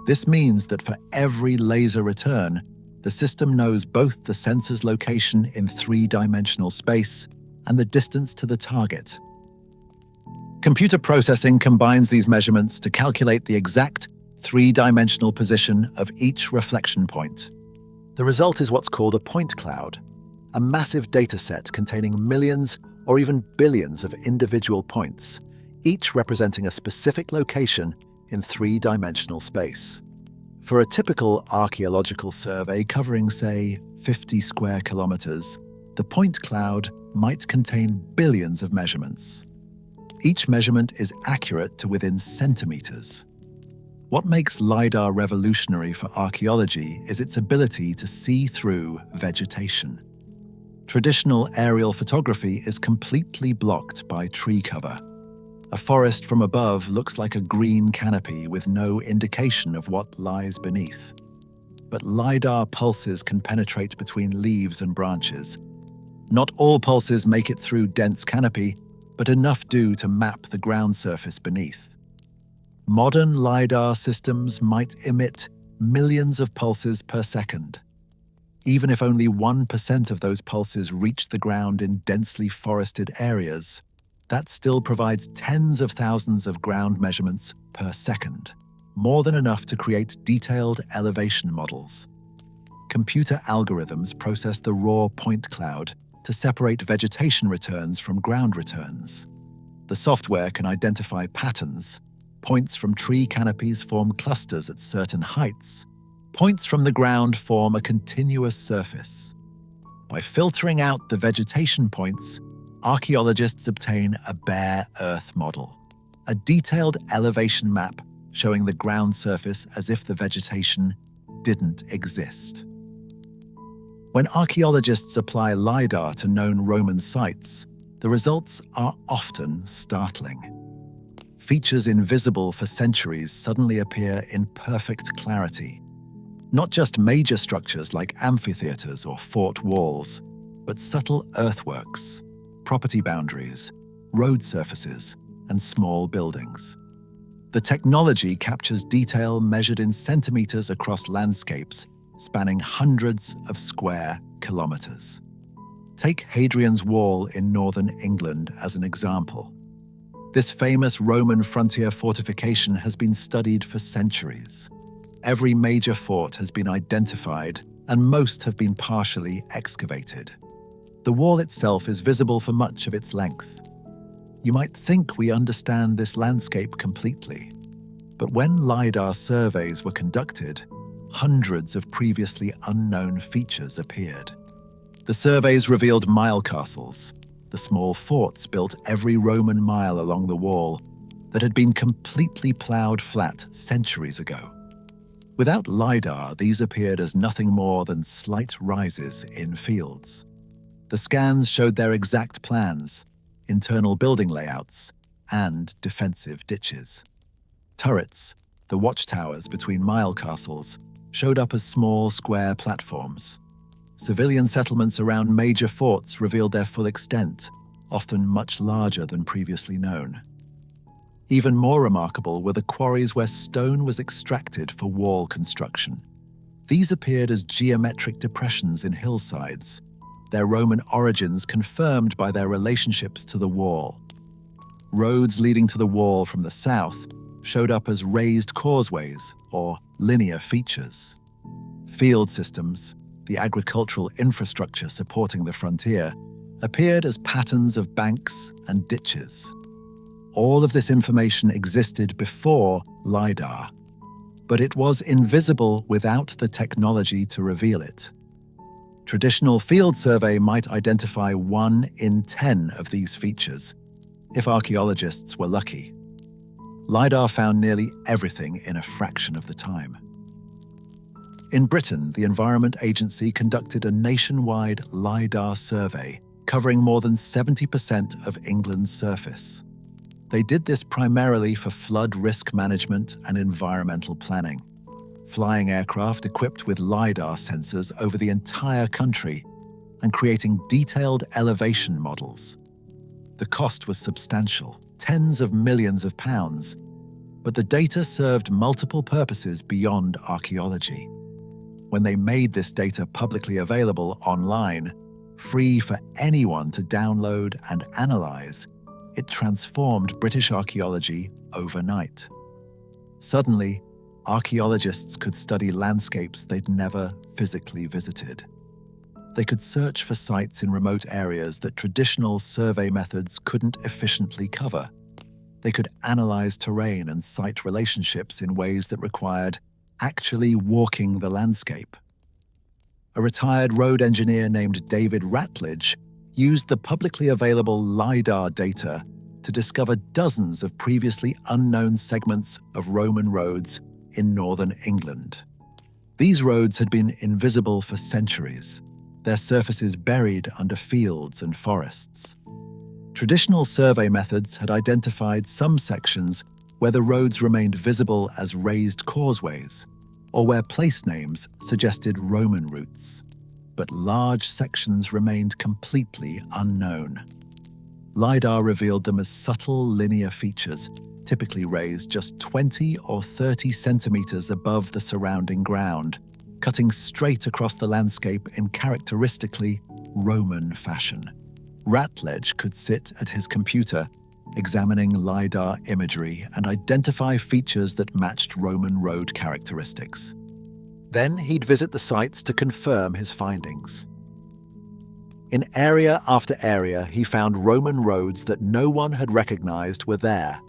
This means that for every laser return, the system knows both the sensor's location in three-dimensional space and the distance to the target. Computer processing combines these measurements to calculate the exact three-dimensional position of each reflection point. The result is what's called a point cloud, a massive data set containing millions or even billions of individual points, each representing a specific location in three-dimensional space. For a typical archaeological survey covering, say, 50 square kilometers, the point cloud might contain billions of measurements. Each measurement is accurate to within centimeters. What makes LiDAR revolutionary for archaeology is its ability to see through vegetation. Traditional aerial photography is completely blocked by tree cover. A forest from above looks like a green canopy with no indication of what lies beneath. But LiDAR pulses can penetrate between leaves and branches. Not all pulses make it through dense canopy, but enough do to map the ground surface beneath. Modern LiDAR systems might emit millions of pulses per second. Even if only 1% of those pulses reach the ground in densely forested areas, that still provides tens of thousands of ground measurements per second, more than enough to create detailed elevation models. Computer algorithms process the raw point cloud to separate vegetation returns from ground returns. The software can identify patterns. Points from tree canopies form clusters at certain heights. Points from the ground form a continuous surface. By filtering out the vegetation points, archaeologists obtain a bare Earth model, a detailed elevation map showing the ground surface as if the vegetation didn't exist. When archaeologists apply LiDAR to known Roman sites, the results are often startling. Features invisible for centuries suddenly appear in perfect clarity. Not just major structures like amphitheaters or fort walls, but subtle earthworks, property boundaries, road surfaces, and small buildings. The technology captures detail measured in centimeters across landscapes spanning hundreds of square kilometers. Take Hadrian's Wall in northern England as an example. This famous Roman frontier fortification has been studied for centuries. Every major fort has been identified, and most have been partially excavated. The wall itself is visible for much of its length. You might think we understand this landscape completely, but when LiDAR surveys were conducted, hundreds of previously unknown features appeared. The surveys revealed mile castles, the small forts built every Roman mile along the wall, that had been completely plowed flat centuries ago. Without LiDAR, these appeared as nothing more than slight rises in fields. The scans showed their exact plans, internal building layouts, and defensive ditches. Turrets, the watchtowers between mile castles, showed up as small square platforms. Civilian settlements around major forts revealed their full extent, often much larger than previously known. Even more remarkable were the quarries where stone was extracted for wall construction. These appeared as geometric depressions in hillsides, their Roman origins confirmed by their relationships to the wall. Roads leading to the wall from the south showed up as raised causeways or linear features. Field systems, the agricultural infrastructure supporting the frontier, appeared as patterns of banks and ditches. All of this information existed before LiDAR, but it was invisible without the technology to reveal it. Traditional field survey might identify 1 in 10 of these features, if archaeologists were lucky. LiDAR found nearly everything in a fraction of the time. In Britain, the Environment Agency conducted a nationwide LiDAR survey covering more than 70% of England's surface. They did this primarily for flood risk management and environmental planning, flying aircraft equipped with LiDAR sensors over the entire country and creating detailed elevation models. The cost was substantial, tens of millions of pounds, but the data served multiple purposes beyond archaeology. When they made this data publicly available online, free for anyone to download and analyze, it transformed British archaeology overnight. Suddenly, archaeologists could study landscapes they'd never physically visited. They could search for sites in remote areas that traditional survey methods couldn't efficiently cover. They could analyze terrain and site relationships in ways that required actually walking the landscape. A retired road engineer named David Ratledge used the publicly available LiDAR data to discover dozens of previously unknown segments of Roman roads in northern England. These roads had been invisible for centuries, their surfaces buried under fields and forests. Traditional survey methods had identified some sections where the roads remained visible as raised causeways, or where place names suggested Roman routes, but large sections remained completely unknown. LiDAR revealed them as subtle linear features, typically raised just 20 or 30 centimeters above the surrounding ground, cutting straight across the landscape in characteristically Roman fashion. Ratledge could sit at his computer, examining LiDAR imagery and identify features that matched Roman road characteristics. Then he'd visit the sites to confirm his findings. In area after area, he found Roman roads that no one had recognized were there.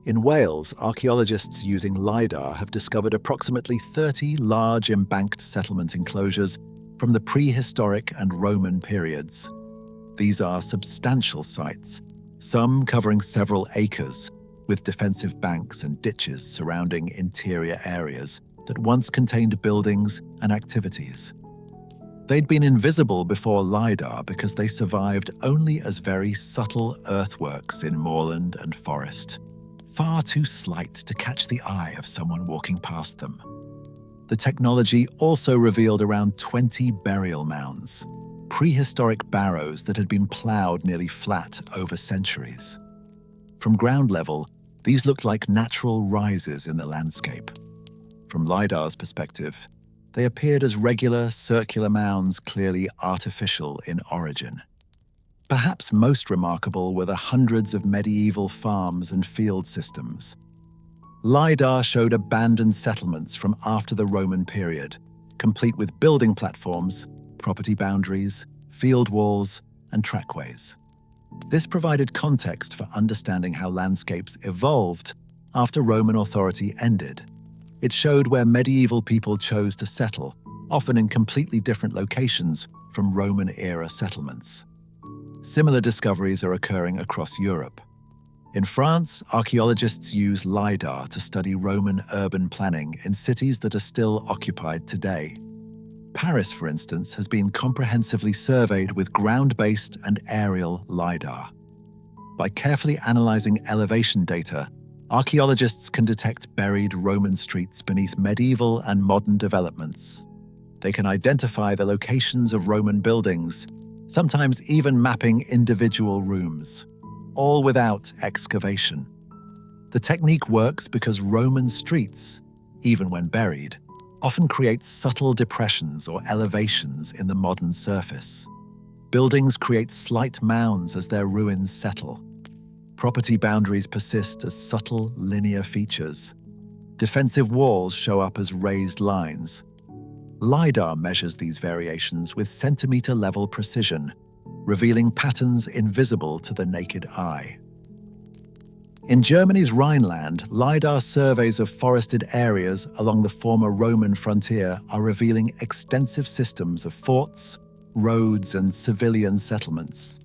In Wales, archaeologists using LiDAR have discovered approximately 30 large embanked settlement enclosures from the prehistoric and Roman periods. These are substantial sites, some covering several acres, with defensive banks and ditches surrounding interior areas that once contained buildings and activities. They'd been invisible before LiDAR because they survived only as very subtle earthworks in moorland and forest, far too slight to catch the eye of someone walking past them. The technology also revealed around 20 burial mounds, prehistoric barrows that had been plowed nearly flat over centuries. From ground level, these looked like natural rises in the landscape. From LiDAR's perspective, they appeared as regular, circular mounds clearly artificial in origin. Perhaps most remarkable were the hundreds of medieval farms and field systems. LiDAR showed abandoned settlements from after the Roman period, complete with building platforms, property boundaries, field walls, and trackways. This provided context for understanding how landscapes evolved after Roman authority ended. It showed where medieval people chose to settle, often in completely different locations from Roman-era settlements. Similar discoveries are occurring across Europe. In France, archaeologists use LiDAR to study Roman urban planning in cities that are still occupied today. Paris, for instance, has been comprehensively surveyed with ground-based and aerial LiDAR. By carefully analyzing elevation data, archaeologists can detect buried Roman streets beneath medieval and modern developments. They can identify the locations of Roman buildings, sometimes even mapping individual rooms, all without excavation. The technique works because Roman streets, even when buried, often create subtle depressions or elevations in the modern surface. Buildings create slight mounds as their ruins settle. Property boundaries persist as subtle linear features. Defensive walls show up as raised lines. LiDAR measures these variations with centimeter-level precision, revealing patterns invisible to the naked eye. In Germany's Rhineland, LiDAR surveys of forested areas along the former Roman frontier are revealing extensive systems of forts, roads, and civilian settlements.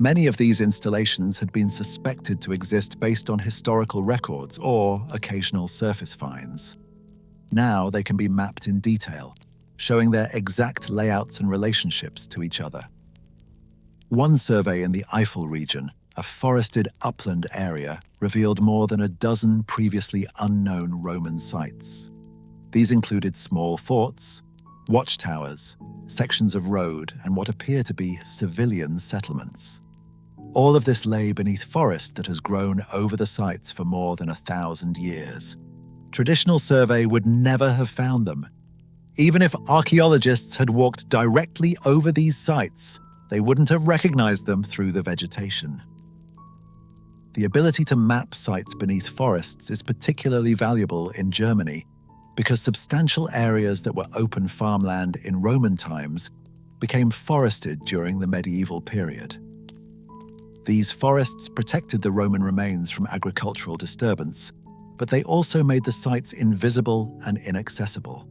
Many of these installations had been suspected to exist based on historical records or occasional surface finds. Now they can be mapped in detail, showing their exact layouts and relationships to each other. One survey in the Eifel region, a forested upland area, revealed more than a dozen previously unknown Roman sites. These included small forts, watchtowers, sections of road, and what appear to be civilian settlements. All of this lay beneath forest that has grown over the sites for more than 1,000 years. Traditional survey would never have found them. Even if archaeologists had walked directly over these sites, they wouldn't have recognized them through the vegetation. The ability to map sites beneath forests is particularly valuable in Germany because substantial areas that were open farmland in Roman times became forested during the medieval period. These forests protected the Roman remains from agricultural disturbance, but they also made the sites invisible and inaccessible.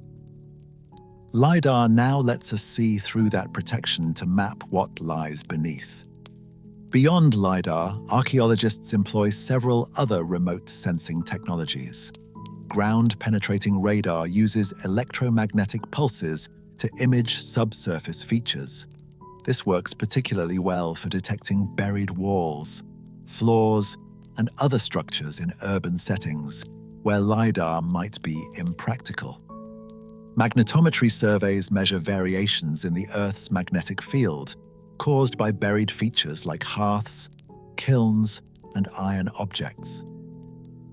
LiDAR now lets us see through that protection to map what lies beneath. Beyond LiDAR, archaeologists employ several other remote sensing technologies. Ground-penetrating radar uses electromagnetic pulses to image subsurface features. This works particularly well for detecting buried walls, floors, and other structures in urban settings where LiDAR might be impractical. Magnetometry surveys measure variations in the Earth's magnetic field, caused by buried features like hearths, kilns, and iron objects.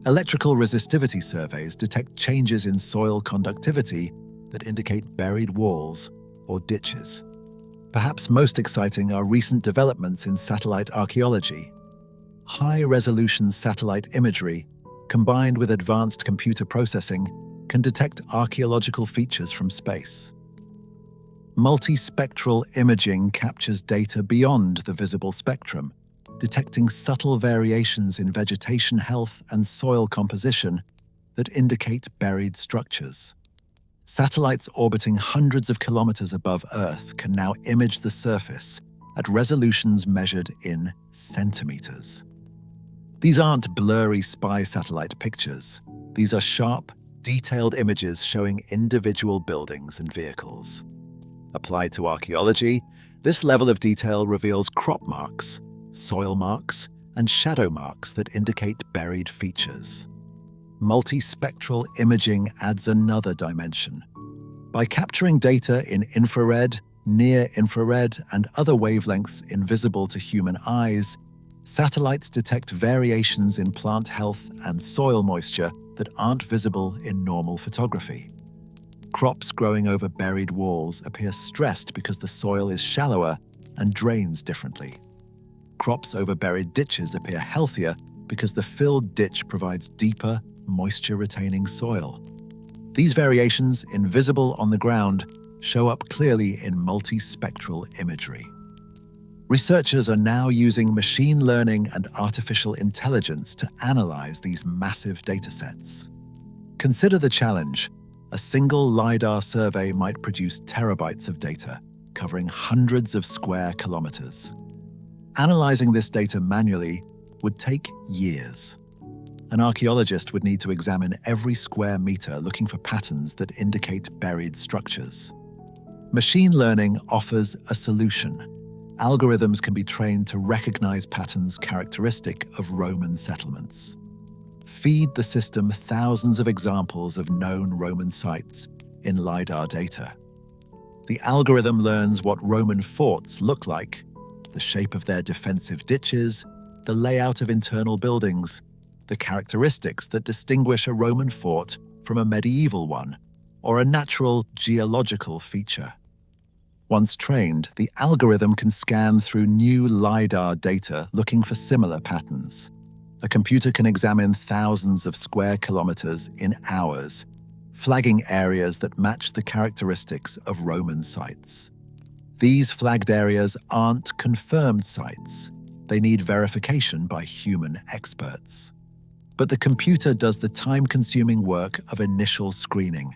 Electrical resistivity surveys detect changes in soil conductivity that indicate buried walls or ditches. Perhaps most exciting are recent developments in satellite archaeology. High-resolution satellite imagery, combined with advanced computer processing, can detect archaeological features from space. Multispectral imaging captures data beyond the visible spectrum, detecting subtle variations in vegetation health and soil composition that indicate buried structures. Satellites orbiting hundreds of kilometers above Earth can now image the surface at resolutions measured in centimeters. These aren't blurry spy satellite pictures. These are sharp, detailed images showing individual buildings and vehicles. Applied to archaeology, this level of detail reveals crop marks, soil marks, and shadow marks that indicate buried features. Multispectral imaging adds another dimension. By capturing data in infrared, near-infrared, and other wavelengths invisible to human eyes, satellites detect variations in plant health and soil moisture that aren't visible in normal photography. Crops growing over buried walls appear stressed because the soil is shallower and drains differently. Crops over buried ditches appear healthier because the filled ditch provides deeper, moisture-retaining soil. These variations, invisible on the ground, show up clearly in multispectral imagery. Researchers are now using machine learning and artificial intelligence to analyze these massive datasets. Consider the challenge. A single LiDAR survey might produce terabytes of data, covering hundreds of square kilometers. Analyzing this data manually would take years. An archaeologist would need to examine every square meter looking for patterns that indicate buried structures. Machine learning offers a solution. Algorithms can be trained to recognize patterns characteristic of Roman settlements. Feed the system thousands of examples of known Roman sites in LiDAR data. The algorithm learns what Roman forts look like, the shape of their defensive ditches, the layout of internal buildings, the characteristics that distinguish a Roman fort from a medieval one, or a natural geological feature. Once trained, the algorithm can scan through new LiDAR data looking for similar patterns. A computer can examine thousands of square kilometers in hours, flagging areas that match the characteristics of Roman sites. These flagged areas aren't confirmed sites. They need verification by human experts. But the computer does the time-consuming work of initial screening,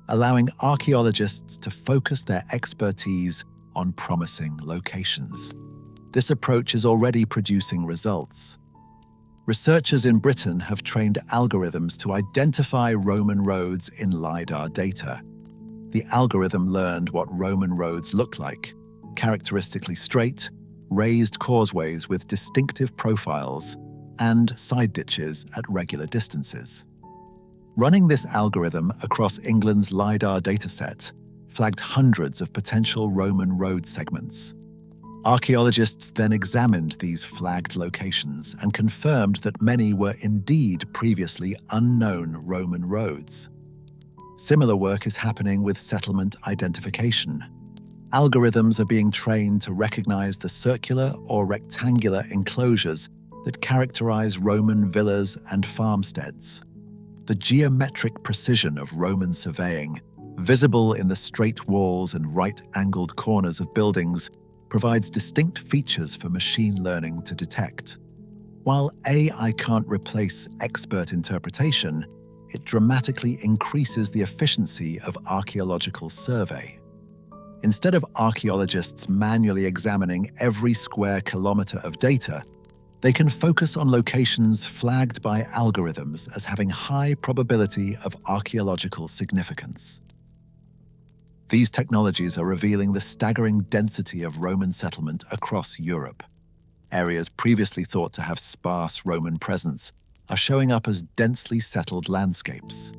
allowing archaeologists to focus their expertise on promising locations. This approach is already producing results. Researchers in Britain have trained algorithms to identify Roman roads in LiDAR data. The algorithm learned what Roman roads look like: characteristically straight, raised causeways with distinctive profiles, and side ditches at regular distances. Running this algorithm across England's LiDAR dataset flagged hundreds of potential Roman road segments. Archaeologists then examined these flagged locations and confirmed that many were indeed previously unknown Roman roads. Similar work is happening with settlement identification. Algorithms are being trained to recognize the circular or rectangular enclosures that characterize Roman villas and farmsteads. The geometric precision of Roman surveying, visible in the straight walls and right-angled corners of buildings, provides distinct features for machine learning to detect. While AI can't replace expert interpretation, it dramatically increases the efficiency of archaeological survey. Instead of archaeologists manually examining every square kilometer of data, they can focus on locations flagged by algorithms as having high probability of archaeological significance. These technologies are revealing the staggering density of Roman settlement across Europe. Areas previously thought to have sparse Roman presence are showing up as densely settled landscapes.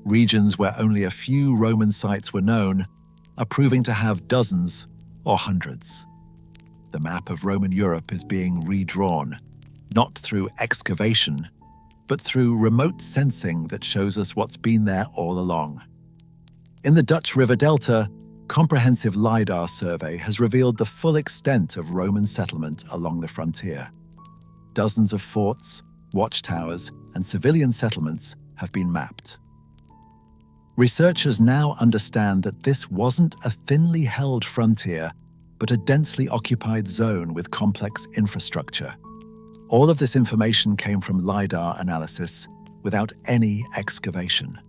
Regions where only a few Roman sites were known are proving to have dozens or hundreds. The map of Roman Europe is being redrawn, not through excavation, but through remote sensing that shows us what's been there all along. In the Dutch River Delta, comprehensive LiDAR survey has revealed the full extent of Roman settlement along the frontier. Dozens of forts, watchtowers, and civilian settlements have been mapped. Researchers now understand that this wasn't a thinly held frontier, but a densely occupied zone with complex infrastructure. All of this information came from LiDAR analysis without any excavation.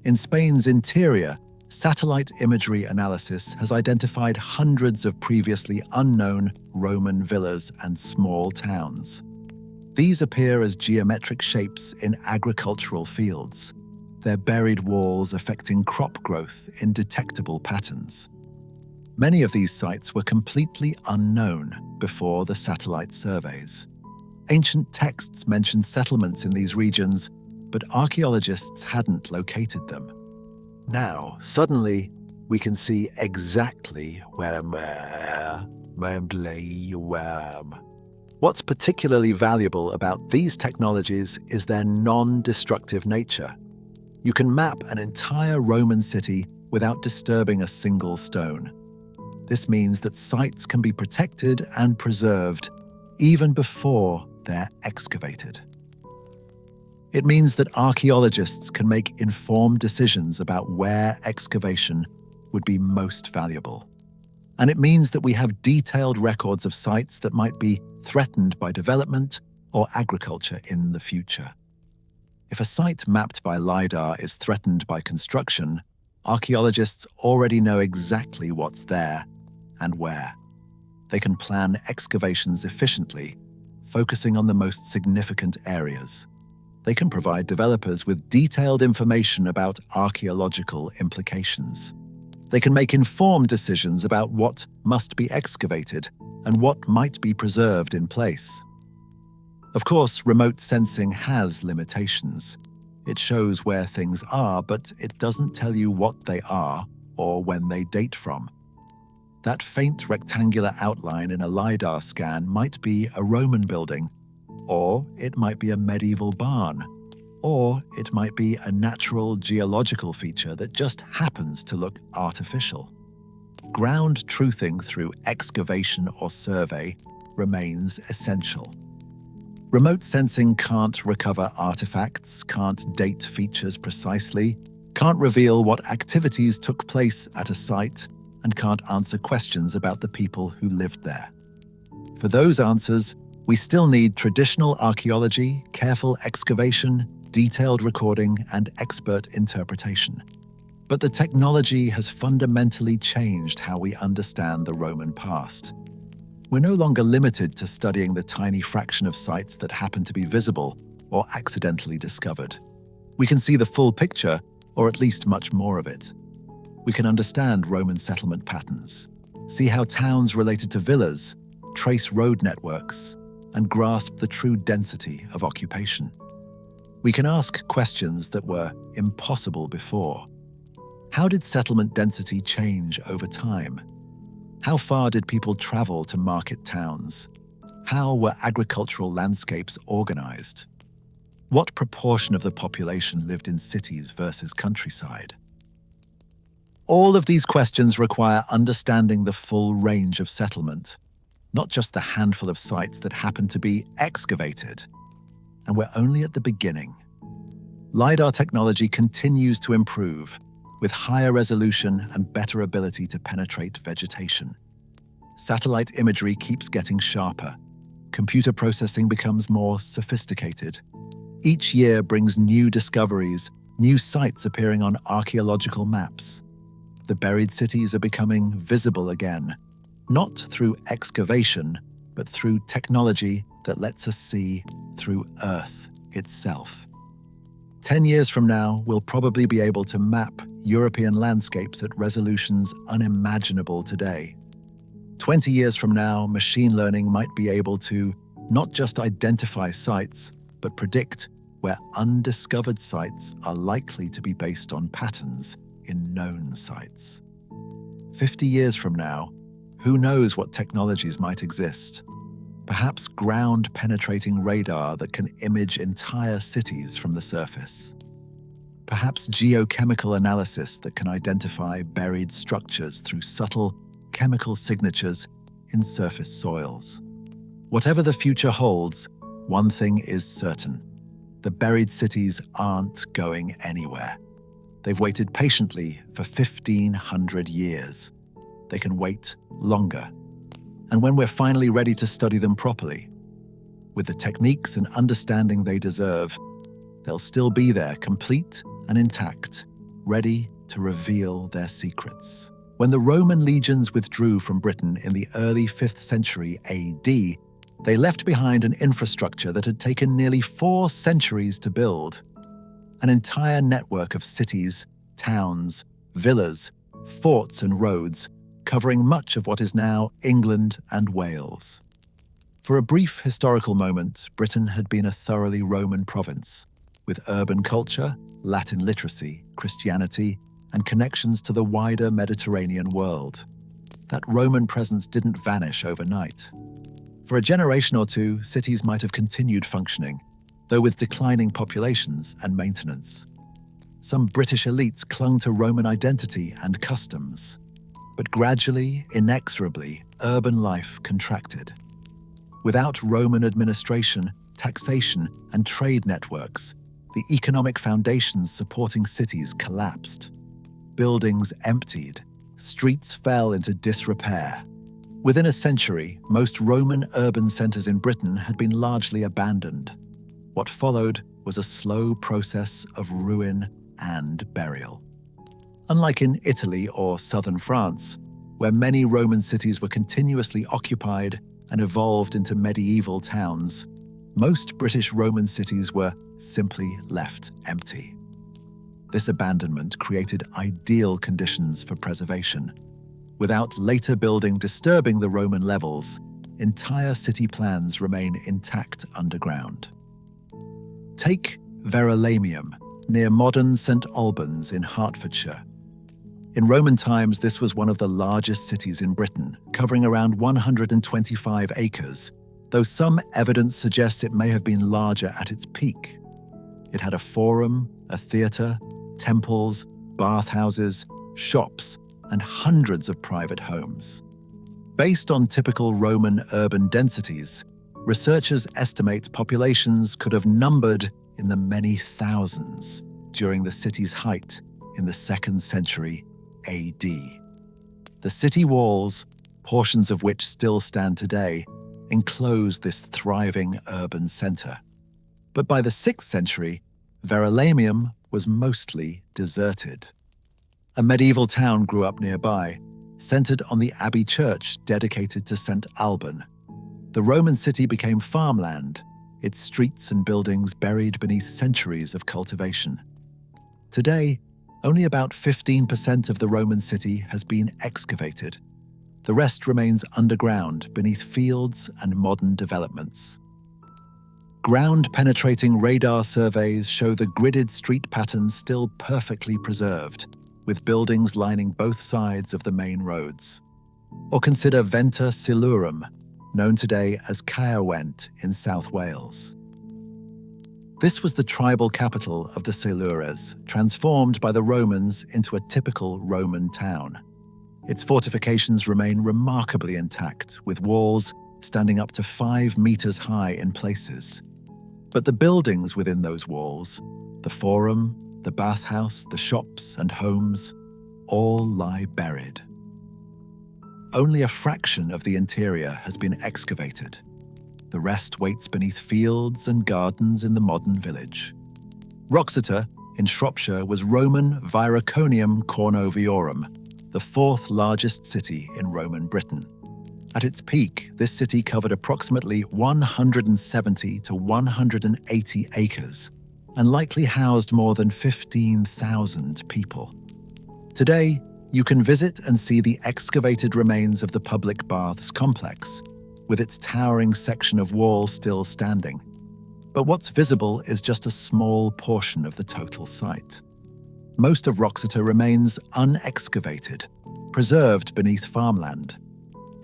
In Spain's interior, satellite imagery analysis has identified hundreds of previously unknown Roman villas and small towns. These appear as geometric shapes in agricultural fields, their buried walls affecting crop growth in detectable patterns. Many of these sites were completely unknown before the satellite surveys. Ancient texts mentioned settlements in these regions, but archaeologists hadn't located them. Now, suddenly, we can see exactly where. What's particularly valuable about these technologies is their non-destructive nature. You can map an entire Roman city without disturbing a single stone. This means that sites can be protected and preserved even before they're excavated. It means that archaeologists can make informed decisions about where excavation would be most valuable. And it means that we have detailed records of sites that might be threatened by development or agriculture in the future. If a site mapped by LiDAR is threatened by construction, archaeologists already know exactly what's there and where. They can plan excavations efficiently, focusing on the most significant areas. They can provide developers with detailed information about archaeological implications. They can make informed decisions about what must be excavated and what might be preserved in place. Of course, remote sensing has limitations. It shows where things are, but it doesn't tell you what they are or when they date from. That faint rectangular outline in a LiDAR scan might be a Roman building, or it might be a medieval barn, or it might be a natural geological feature that just happens to look artificial. Ground truthing through excavation or survey remains essential. Remote sensing can't recover artifacts, can't date features precisely, can't reveal what activities took place at a site, and can't answer questions about the people who lived there. For those answers, we still need traditional archaeology, careful excavation, detailed recording, and expert interpretation. But the technology has fundamentally changed how we understand the Roman past. We're no longer limited to studying the tiny fraction of sites that happen to be visible or accidentally discovered. We can see the full picture, or at least much more of it. We can understand Roman settlement patterns, see how towns related to villas, trace road networks, and grasp the true density of occupation. We can ask questions that were impossible before. How did settlement density change over time? How far did people travel to market towns? How were agricultural landscapes organized? What proportion of the population lived in cities versus countryside? All of these questions require understanding the full range of settlement, not just the handful of sites that happen to be excavated. And we're only at the beginning. LiDAR technology continues to improve, with higher resolution and better ability to penetrate vegetation. Satellite imagery keeps getting sharper. Computer processing becomes more sophisticated. Each year brings new discoveries, new sites appearing on archaeological maps. The buried cities are becoming visible again, not through excavation, but through technology that lets us see through Earth itself. 10 years from now, we'll probably be able to map European landscapes at resolutions unimaginable today. 20 years from now, machine learning might be able to not just identify sites, but predict where undiscovered sites are likely to be based on patterns in known sites. 50 years from now, who knows what technologies might exist? Perhaps ground-penetrating radar that can image entire cities from the surface. Perhaps geochemical analysis that can identify buried structures through subtle chemical signatures in surface soils. Whatever the future holds, one thing is certain. The buried cities aren't going anywhere. They've waited patiently for 1,500 years. They can wait longer. And when we're finally ready to study them properly, with the techniques and understanding they deserve, they'll still be there, complete and intact, ready to reveal their secrets. When the Roman legions withdrew from Britain in the early 5th century AD, they left behind an infrastructure that had taken nearly 4 centuries to build. An entire network of cities, towns, villas, forts, and roads, covering much of what is now England and Wales. For a brief historical moment, Britain had been a thoroughly Roman province, with urban culture, Latin literacy, Christianity, and connections to the wider Mediterranean world. That Roman presence didn't vanish overnight. For a generation or two, cities might have continued functioning, though with declining populations and maintenance. Some British elites clung to Roman identity and customs, but gradually, inexorably, urban life contracted. Without Roman administration, taxation, and trade networks, the economic foundations supporting cities collapsed. Buildings emptied, streets fell into disrepair. Within a century, most Roman urban centers in Britain had been largely abandoned. What followed was a slow process of ruin and burial. Unlike in Italy or southern France, where many Roman cities were continuously occupied and evolved into medieval towns, most British Roman cities were simply left empty. This abandonment created ideal conditions for preservation. Without later building disturbing the Roman levels, entire city plans remain intact underground. Take Verulamium, near modern St Albans in Hertfordshire. In Roman times, this was one of the largest cities in Britain, covering around 125 acres, though some evidence suggests it may have been larger at its peak. It had a forum, a theatre, temples, bathhouses, shops, and hundreds of private homes. Based on typical Roman urban densities, researchers estimate populations could have numbered in the many thousands during the city's height in the 2nd century AD. The city walls, portions of which still stand today, enclosed this thriving urban center. But by the 6th century, Verulamium was mostly deserted. A medieval town grew up nearby, centered on the abbey church dedicated to St. Alban. The Roman city became farmland, its streets and buildings buried beneath centuries of cultivation. Today, only about 15% of the Roman city has been excavated. The rest remains underground beneath fields and modern developments. Ground-penetrating radar surveys show the gridded street patterns still perfectly preserved, with buildings lining both sides of the main roads. Or consider Venter Silurum, known today as Caerwent in South Wales. This was the tribal capital of the Silures, transformed by the Romans into a typical Roman town. Its fortifications remain remarkably intact, with walls standing up to 5 meters high in places. But the buildings within those walls, the forum, the bathhouse, the shops and homes, all lie buried. Only a fraction of the interior has been excavated. The rest waits beneath fields and gardens in the modern village. Wroxeter, in Shropshire, was Roman Viraconium Cornoviorum, the 4th largest city in Roman Britain. At its peak, this city covered approximately 170 to 180 acres and likely housed more than 15,000 people. Today, you can visit and see the excavated remains of the public baths complex, with its towering section of wall still standing. But what's visible is just a small portion of the total site. Most of Wroxeter remains unexcavated, preserved beneath farmland.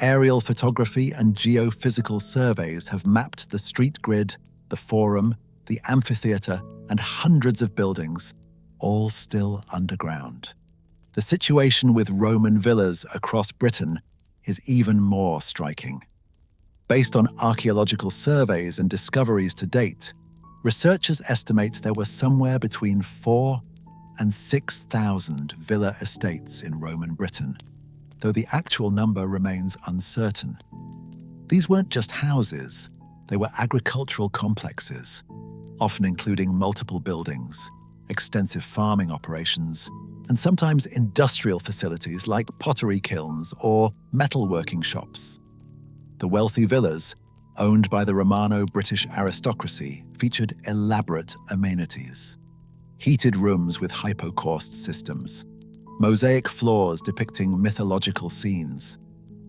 Aerial photography and geophysical surveys have mapped the street grid, the forum, the amphitheatre, and hundreds of buildings, all still underground. The situation with Roman villas across Britain is even more striking. Based on archaeological surveys and discoveries to date, researchers estimate there were somewhere between 4,000 and 6,000 villa estates in Roman Britain, though the actual number remains uncertain. These weren't just houses, they were agricultural complexes, often including multiple buildings, extensive farming operations, and sometimes industrial facilities like pottery kilns or metalworking shops. The wealthy villas, owned by the Romano-British aristocracy, featured elaborate amenities. Heated rooms with hypocaust systems, Mosaic floors depicting mythological scenes,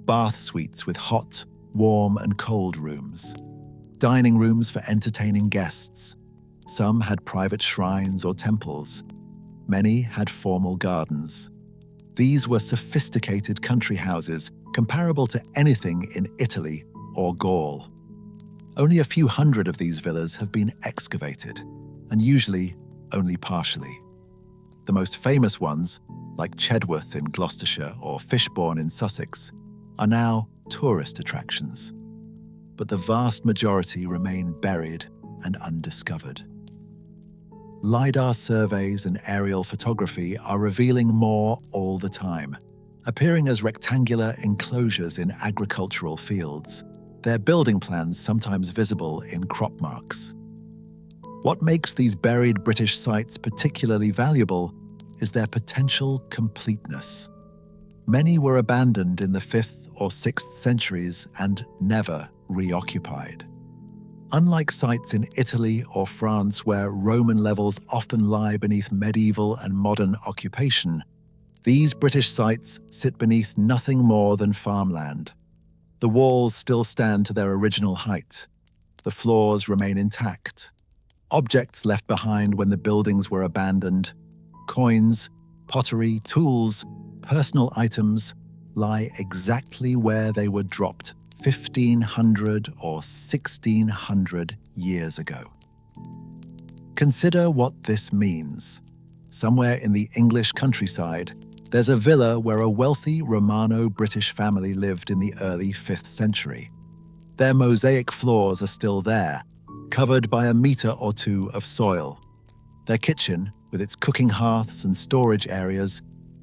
bath suites with hot, warm and cold rooms, dining rooms for entertaining guests. Some had private shrines or temples. Many had formal gardens. These were sophisticated country houses comparable to anything in Italy or Gaul. Only a few hundred of these villas have been excavated, and usually only partially. The most famous ones, like Chedworth in Gloucestershire or Fishbourne in Sussex, are now tourist attractions. But the vast majority remain buried and undiscovered. LiDAR surveys and aerial photography are revealing more all the time, appearing as rectangular enclosures in agricultural fields, their building plans sometimes visible in crop marks. What makes these buried British sites particularly valuable is their potential completeness. Many were abandoned in the 5th or 6th centuries and never reoccupied. Unlike sites in Italy or France where Roman levels often lie beneath medieval and modern occupation, these British sites sit beneath nothing more than farmland. The walls still stand to their original height. The floors remain intact. Objects left behind when the buildings were abandoned, coins, pottery, tools, personal items, lie exactly where they were dropped 1,500 or 1,600 years ago. Consider what this means. Somewhere in the English countryside, there's a villa where a wealthy Romano-British family lived in the early 5th century. Their mosaic floors are still there, covered by a metre or two of soil. Their kitchen, with its cooking hearths and storage areas,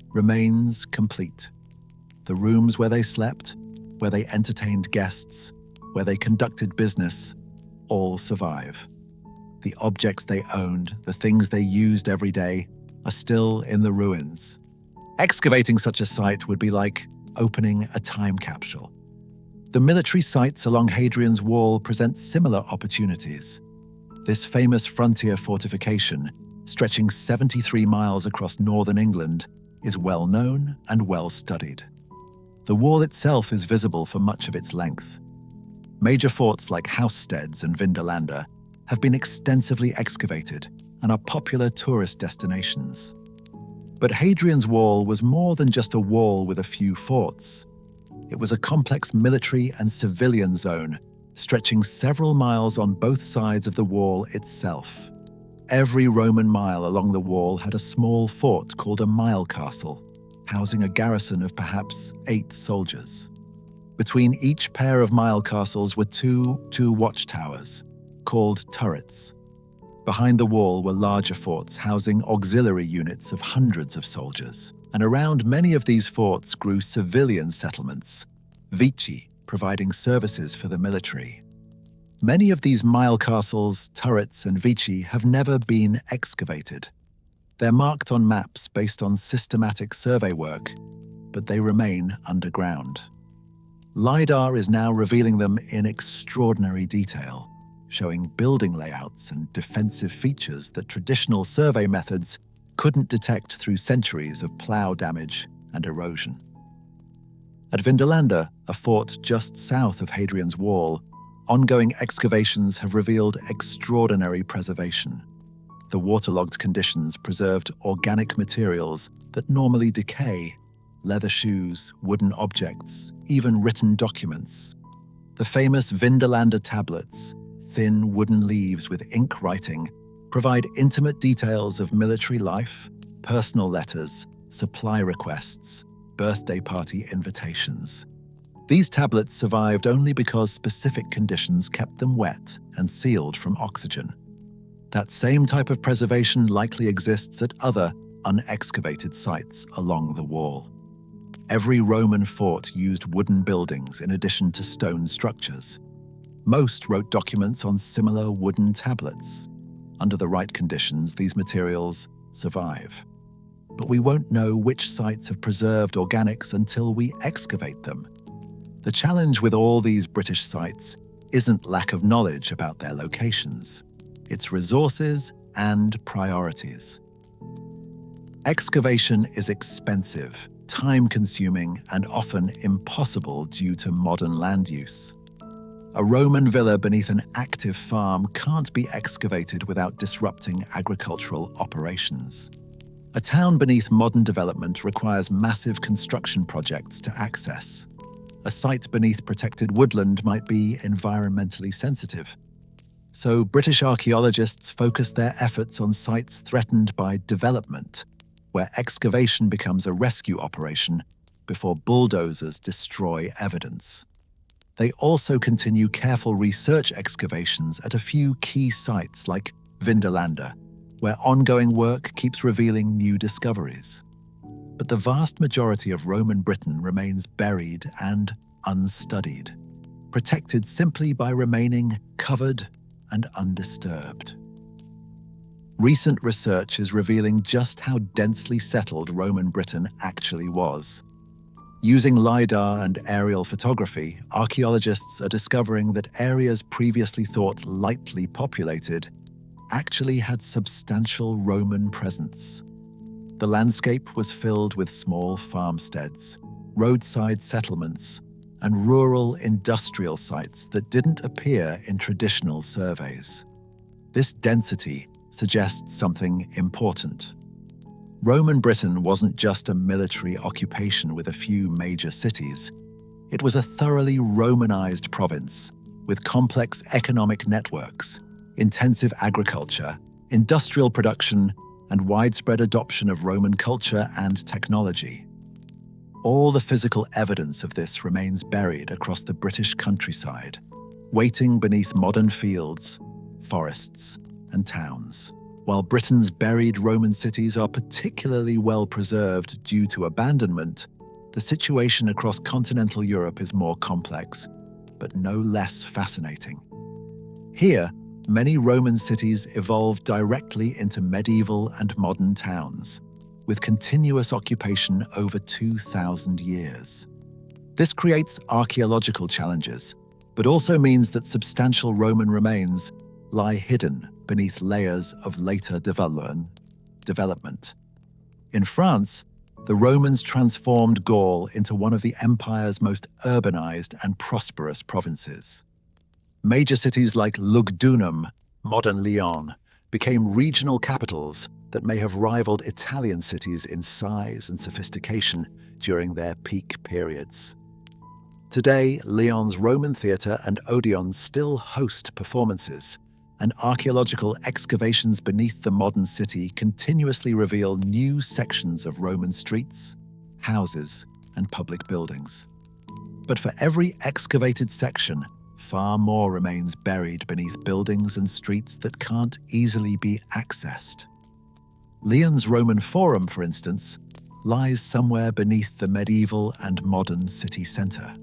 remains complete. The rooms where they slept, where they entertained guests, where they conducted business, all survive. The objects they owned, the things they used every day, are still in the ruins. Excavating such a site would be like opening a time capsule. The military sites along Hadrian's Wall present similar opportunities. This famous frontier fortification, stretching 73 miles across northern England, is well known and well studied. The wall itself is visible for much of its length. Major forts like Housesteads and Vindolanda have been extensively excavated and are popular tourist destinations. But Hadrian's Wall was more than just a wall with a few forts. It was a complex military and civilian zone, stretching several miles on both sides of the wall itself. Every Roman mile along the wall had a small fort called a mile castle, housing a garrison of perhaps 8 soldiers. Between each pair of mile castles were two watchtowers, called turrets. Behind the wall were larger forts housing auxiliary units of hundreds of soldiers, and around many of these forts grew civilian settlements, vici, providing services for the military. Many of these mile castles, turrets, and vici have never been excavated. They're marked on maps based on systematic survey work, but they remain underground. LiDAR is now revealing them in extraordinary detail, showing building layouts and defensive features that traditional survey methods couldn't detect through centuries of plough damage and erosion. At Vindolanda, a fort just south of Hadrian's Wall, ongoing excavations have revealed extraordinary preservation. The waterlogged conditions preserved organic materials that normally decay: leather shoes, wooden objects, even written documents. The famous Vindolanda tablets, thin wooden leaves with ink writing, provide intimate details of military life, personal letters, supply requests, birthday party invitations. These tablets survived only because specific conditions kept them wet and sealed from oxygen. That same type of preservation likely exists at other unexcavated sites along the wall. Every Roman fort used wooden buildings in addition to stone structures. Most wrote documents on similar wooden tablets. Under the right conditions, these materials survive. But we won't know which sites have preserved organics until we excavate them. The challenge with all these British sites isn't lack of knowledge about their locations. It's resources and priorities. Excavation is expensive, time-consuming, and often impossible due to modern land use. A Roman villa beneath an active farm can't be excavated without disrupting agricultural operations. A town beneath modern development requires massive construction projects to access. A site beneath protected woodland might be environmentally sensitive. So British archaeologists focus their efforts on sites threatened by development, where excavation becomes a rescue operation before bulldozers destroy evidence. They also continue careful research excavations at a few key sites like Vindolanda, where ongoing work keeps revealing new discoveries. But the vast majority of Roman Britain remains buried and unstudied, protected simply by remaining covered and undisturbed. Recent research is revealing just how densely settled Roman Britain actually was. Using LiDAR and aerial photography, archaeologists are discovering that areas previously thought lightly populated actually had substantial Roman presence. The landscape was filled with small farmsteads, roadside settlements, and rural industrial sites that didn't appear in traditional surveys. This density suggests something important. Roman Britain wasn't just a military occupation with a few major cities. It was a thoroughly Romanized province with complex economic networks, intensive agriculture, industrial production, and widespread adoption of Roman culture and technology. All the physical evidence of this remains buried across the British countryside, waiting beneath modern fields, forests, and towns. While Britain's buried Roman cities are particularly well preserved due to abandonment, the situation across continental Europe is more complex, but no less fascinating. Here, many Roman cities evolved directly into medieval and modern towns, with continuous occupation over 2,000 years. This creates archaeological challenges, but also means that substantial Roman remains lie hidden beneath layers of later development. In France, the Romans transformed Gaul into one of the empire's most urbanized and prosperous provinces. Major cities like Lugdunum, modern Lyon, became regional capitals that may have rivaled Italian cities in size and sophistication during their peak periods. Today, Lyon's Roman theatre and Odeon still host performances, and archaeological excavations beneath the modern city continuously reveal new sections of Roman streets, houses, and public buildings. But for every excavated section, far more remains buried beneath buildings and streets that can't easily be accessed. Lyon's Roman Forum, for instance, lies somewhere beneath the medieval and modern city centre.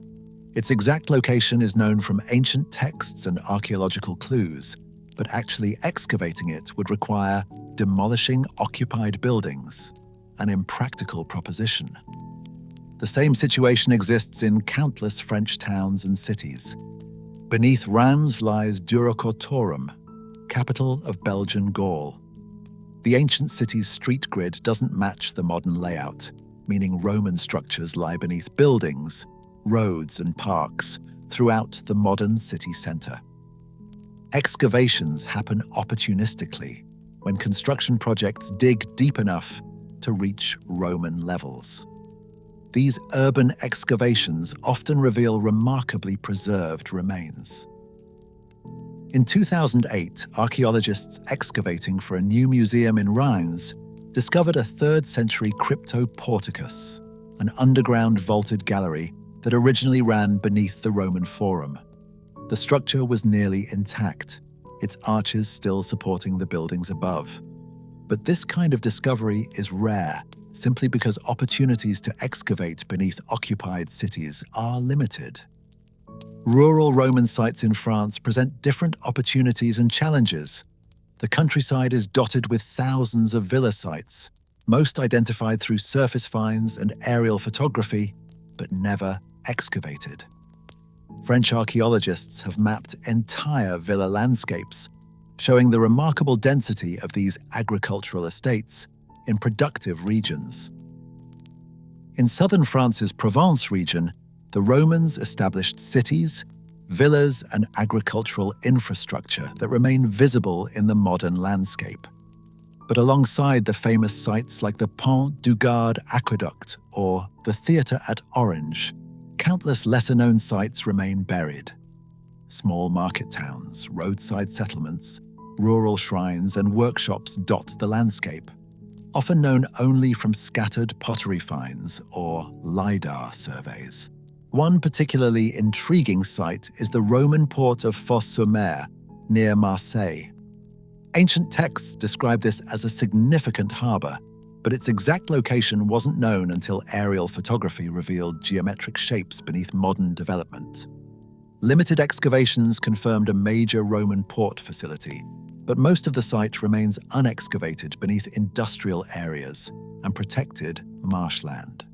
Its exact location is known from ancient texts and archaeological clues, but actually excavating it would require demolishing occupied buildings, an impractical proposition. The same situation exists in countless French towns and cities. Beneath Reims lies Durocortorum, capital of Belgian Gaul. The ancient city's street grid doesn't match the modern layout, meaning Roman structures lie beneath buildings, roads, and parks throughout the modern city centre. Excavations happen opportunistically when construction projects dig deep enough to reach Roman levels. These urban excavations often reveal remarkably preserved remains. In 2008, archaeologists excavating for a new museum in Reims discovered a 3rd century cryptoporticus, an underground vaulted gallery that originally ran beneath the Roman Forum. The structure was nearly intact, its arches still supporting the buildings above. But this kind of discovery is rare, simply because opportunities to excavate beneath occupied cities are limited. Rural Roman sites in France present different opportunities and challenges. The countryside is dotted with thousands of villa sites, most identified through surface finds and aerial photography, but never excavated. French archaeologists have mapped entire villa landscapes, showing the remarkable density of these agricultural estates in productive regions. In southern France's Provence region, the Romans established cities, villas, and agricultural infrastructure that remain visible in the modern landscape. But alongside the famous sites like the Pont du Gard Aqueduct or the Theatre at Orange, countless lesser-known sites remain buried. Small market towns, roadside settlements, rural shrines, and workshops dot the landscape, often known only from scattered pottery finds or LiDAR surveys. One particularly intriguing site is the Roman port of Fos-sur-Mer, near Marseille. Ancient texts describe this as a significant harbour, but its exact location wasn't known until aerial photography revealed geometric shapes beneath modern development. Limited excavations confirmed a major Roman port facility, but most of the site remains unexcavated beneath industrial areas and protected marshland.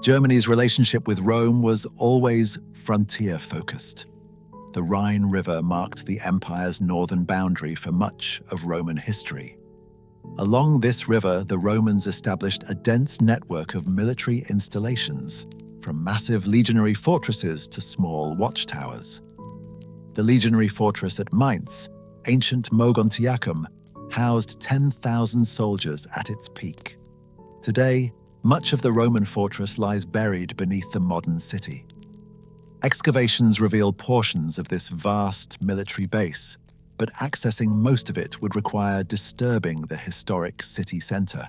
Germany's relationship with Rome was always frontier-focused. The Rhine River marked the empire's northern boundary for much of Roman history. Along this river, the Romans established a dense network of military installations, from massive legionary fortresses to small watchtowers. The legionary fortress at Mainz, ancient Mogontiacum, housed 10,000 soldiers at its peak. Today, much of the Roman fortress lies buried beneath the modern city. Excavations reveal portions of this vast military base, but accessing most of it would require disturbing the historic city centre.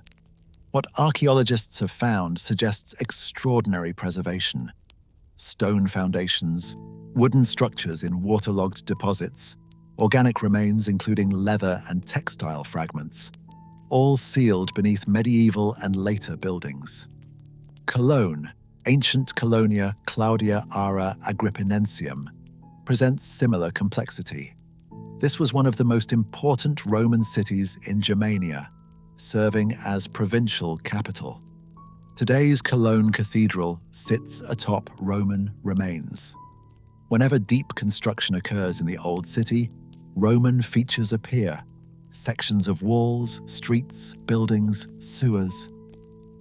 What archaeologists have found suggests extraordinary preservation. Stone foundations, wooden structures in waterlogged deposits, organic remains including leather and textile fragments, all sealed beneath medieval and later buildings. Cologne, ancient Colonia Claudia Ara Agrippinensium, presents similar complexity. This was one of the most important Roman cities in Germania, serving as provincial capital. Today's Cologne Cathedral sits atop Roman remains. Whenever deep construction occurs in the old city, Roman features appear: sections of walls, streets, buildings, sewers.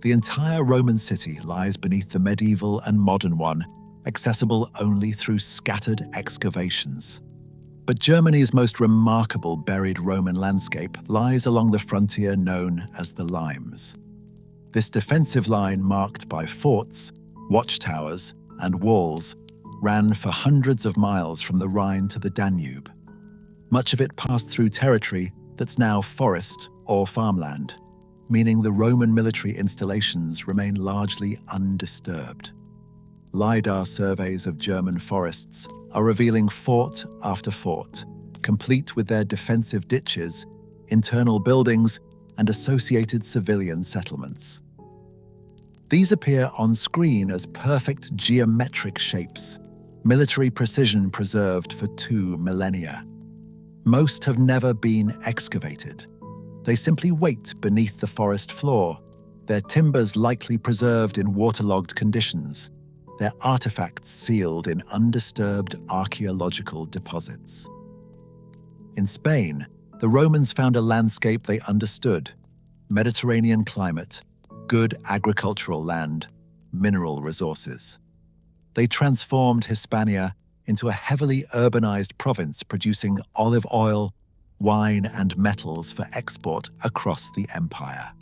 The entire Roman city lies beneath the medieval and modern one, accessible only through scattered excavations. But Germany's most remarkable buried Roman landscape lies along the frontier known as the Limes. This defensive line, marked by forts, watchtowers, and walls, ran for hundreds of miles from the Rhine to the Danube. Much of it passed through territory that's now forest or farmland, meaning the Roman military installations remain largely undisturbed. LiDAR surveys of German forests are revealing fort after fort, complete with their defensive ditches, internal buildings, and associated civilian settlements. These appear on screen as perfect geometric shapes, military precision preserved for 2 millennia. Most have never been excavated. They simply wait beneath the forest floor, their timbers likely preserved in waterlogged conditions, their artifacts sealed in undisturbed archaeological deposits. In Spain, the Romans found a landscape they understood: Mediterranean climate, good agricultural land, mineral resources. They transformed Hispania into a heavily urbanized province producing olive oil, wine, and metals for export across the empire.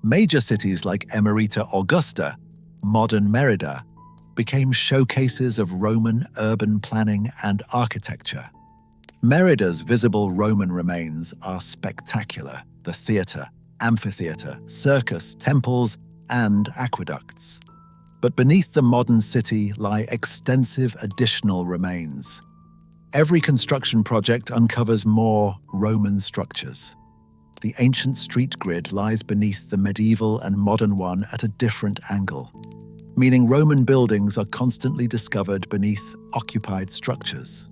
Major cities like Emerita Augusta, modern Merida, became showcases of Roman urban planning and architecture. Merida's visible Roman remains are spectacular: the theatre, amphitheatre, circus, temples, and aqueducts. But beneath the modern city lie extensive additional remains. Every construction project uncovers more Roman structures. The ancient street grid lies beneath the medieval and modern one at a different angle, meaning Roman buildings are constantly discovered beneath occupied structures.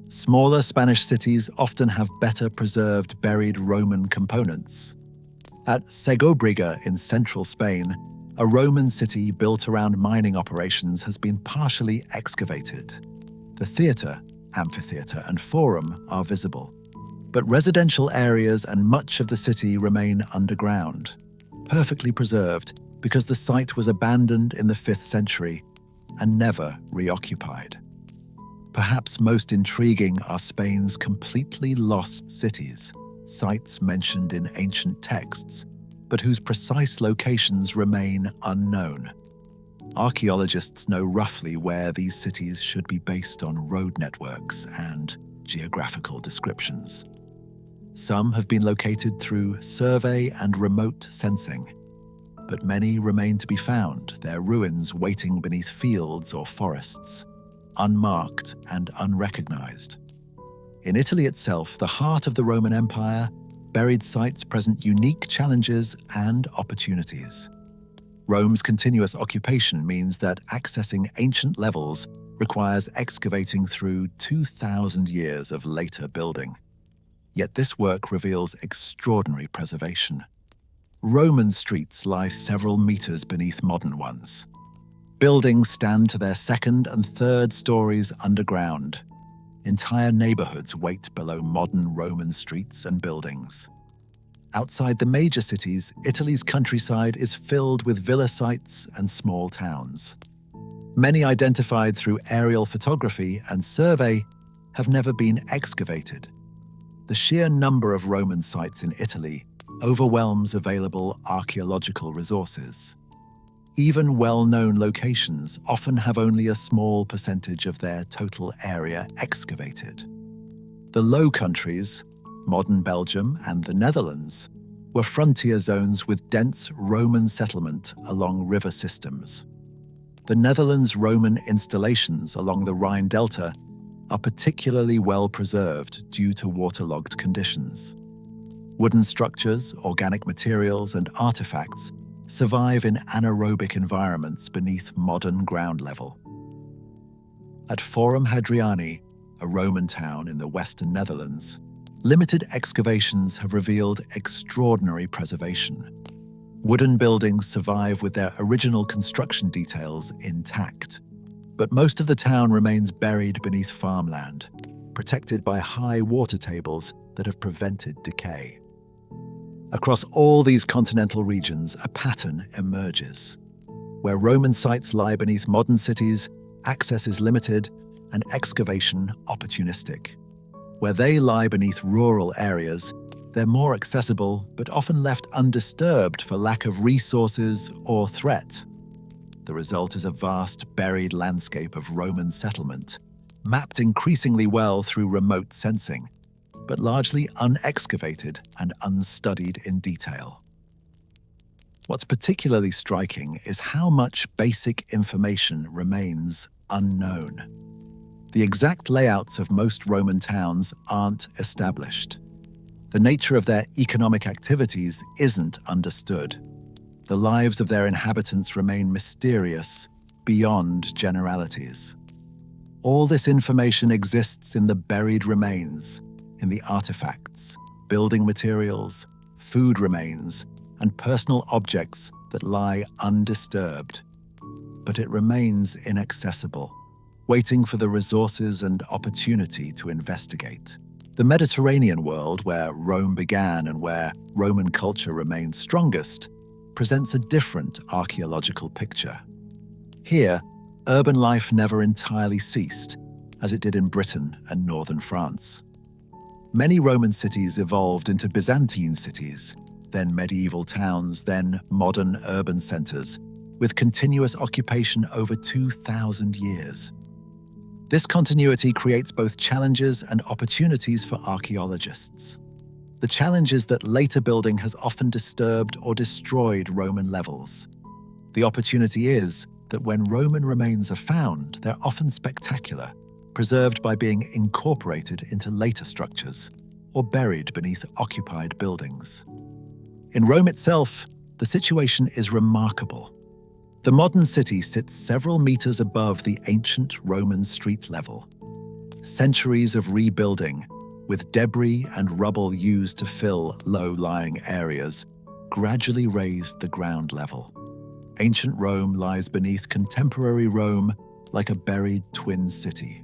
Smaller Spanish cities often have better preserved buried Roman components. At Segobriga in central Spain, a Roman city built around mining operations has been partially excavated. The theatre, amphitheatre, and forum are visible. But residential areas and much of the city remain underground, perfectly preserved because the site was abandoned in the 5th century and never reoccupied. Perhaps most intriguing are Spain's completely lost cities, sites mentioned in ancient texts, but whose precise locations remain unknown. Archaeologists know roughly where these cities should be based on road networks and geographical descriptions. Some have been located through survey and remote sensing, but many remain to be found, their ruins waiting beneath fields or forests, unmarked and unrecognized. In Italy itself, the heart of the Roman Empire, buried sites present unique challenges and opportunities. Rome's continuous occupation means that accessing ancient levels requires excavating through 2,000 years of later building. Yet this work reveals extraordinary preservation. Roman streets lie several meters beneath modern ones. Buildings stand to their 2nd and 3rd stories underground. Entire neighborhoods wait below modern Roman streets and buildings. Outside the major cities, Italy's countryside is filled with villa sites and small towns. Many identified through aerial photography and survey have never been excavated. The sheer number of Roman sites in Italy overwhelms available archaeological resources. Even well-known locations often have only a small percentage of their total area excavated. The Low Countries, modern Belgium and the Netherlands, were frontier zones with dense Roman settlement along river systems. The Netherlands' Roman installations along the Rhine Delta are particularly well preserved due to waterlogged conditions. Wooden structures, organic materials, and artifacts survive in anaerobic environments beneath modern ground level. At Forum Hadriani, a Roman town in the western Netherlands, limited excavations have revealed extraordinary preservation. Wooden buildings survive with their original construction details intact, but most of the town remains buried beneath farmland, protected by high water tables that have prevented decay. Across all these continental regions, a pattern emerges. Where Roman sites lie beneath modern cities, access is limited and excavation opportunistic. Where they lie beneath rural areas, they're more accessible but often left undisturbed for lack of resources or threat. The result is a vast buried landscape of Roman settlement, mapped increasingly well through remote sensing, but largely unexcavated and unstudied in detail. What's particularly striking is how much basic information remains unknown. The exact layouts of most Roman towns aren't established. The nature of their economic activities isn't understood. The lives of their inhabitants remain mysterious, beyond generalities. All this information exists in the buried remains, in the artifacts, building materials, food remains, and personal objects that lie undisturbed. But it remains inaccessible, waiting for the resources and opportunity to investigate. The Mediterranean world, where Rome began and where Roman culture remains strongest, presents a different archaeological picture. Here, urban life never entirely ceased, as it did in Britain and northern France. Many Roman cities evolved into Byzantine cities, then medieval towns, then modern urban centers, with continuous occupation over 2,000 years. This continuity creates both challenges and opportunities for archaeologists. The challenge is that later building has often disturbed or destroyed Roman levels. The opportunity is that when Roman remains are found, they're often spectacular, preserved by being incorporated into later structures or buried beneath occupied buildings. In Rome itself, the situation is remarkable. The modern city sits several meters above the ancient Roman street level. Centuries of rebuilding, with debris and rubble used to fill low-lying areas, gradually raised the ground level. Ancient Rome lies beneath contemporary Rome like a buried twin city.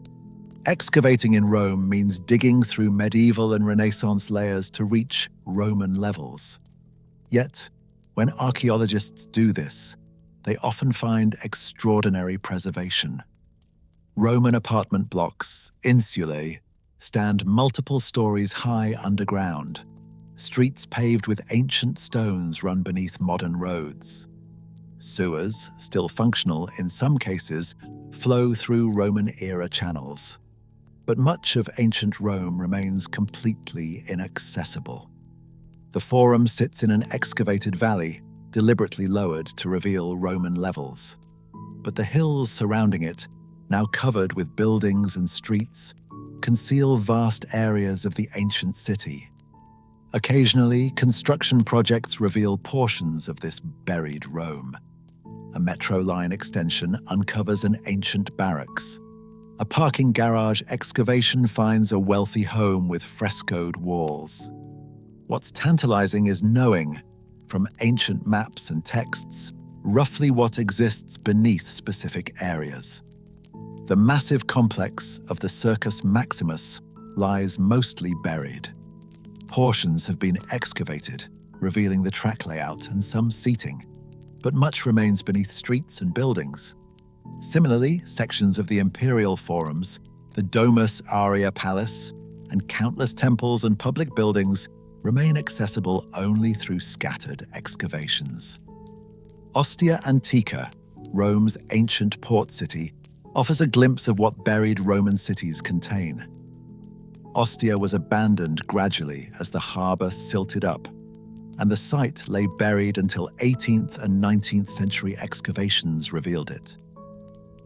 Excavating in Rome means digging through medieval and Renaissance layers to reach Roman levels. Yet, when archaeologists do this, they often find extraordinary preservation. Roman apartment blocks, insulae, stand multiple stories high underground. Streets paved with ancient stones run beneath modern roads. Sewers, still functional in some cases, flow through Roman-era channels. But much of ancient Rome remains completely inaccessible. The Forum sits in an excavated valley, deliberately lowered to reveal Roman levels. But the hills surrounding it, now covered with buildings and streets, conceal vast areas of the ancient city. Occasionally, construction projects reveal portions of this buried Rome. A metro line extension uncovers an ancient barracks. A parking garage excavation finds a wealthy home with frescoed walls. What's tantalizing is knowing, from ancient maps and texts, roughly what exists beneath specific areas. The massive complex of the Circus Maximus lies mostly buried. Portions have been excavated, revealing the track layout and some seating, but much remains beneath streets and buildings. Similarly, sections of the imperial forums, the Domus Aurea Palace, and countless temples and public buildings remain accessible only through scattered excavations. Ostia Antica, Rome's ancient port city, offers a glimpse of what buried Roman cities contain. Ostia was abandoned gradually as the harbour silted up, and the site lay buried until 18th and 19th century excavations revealed it.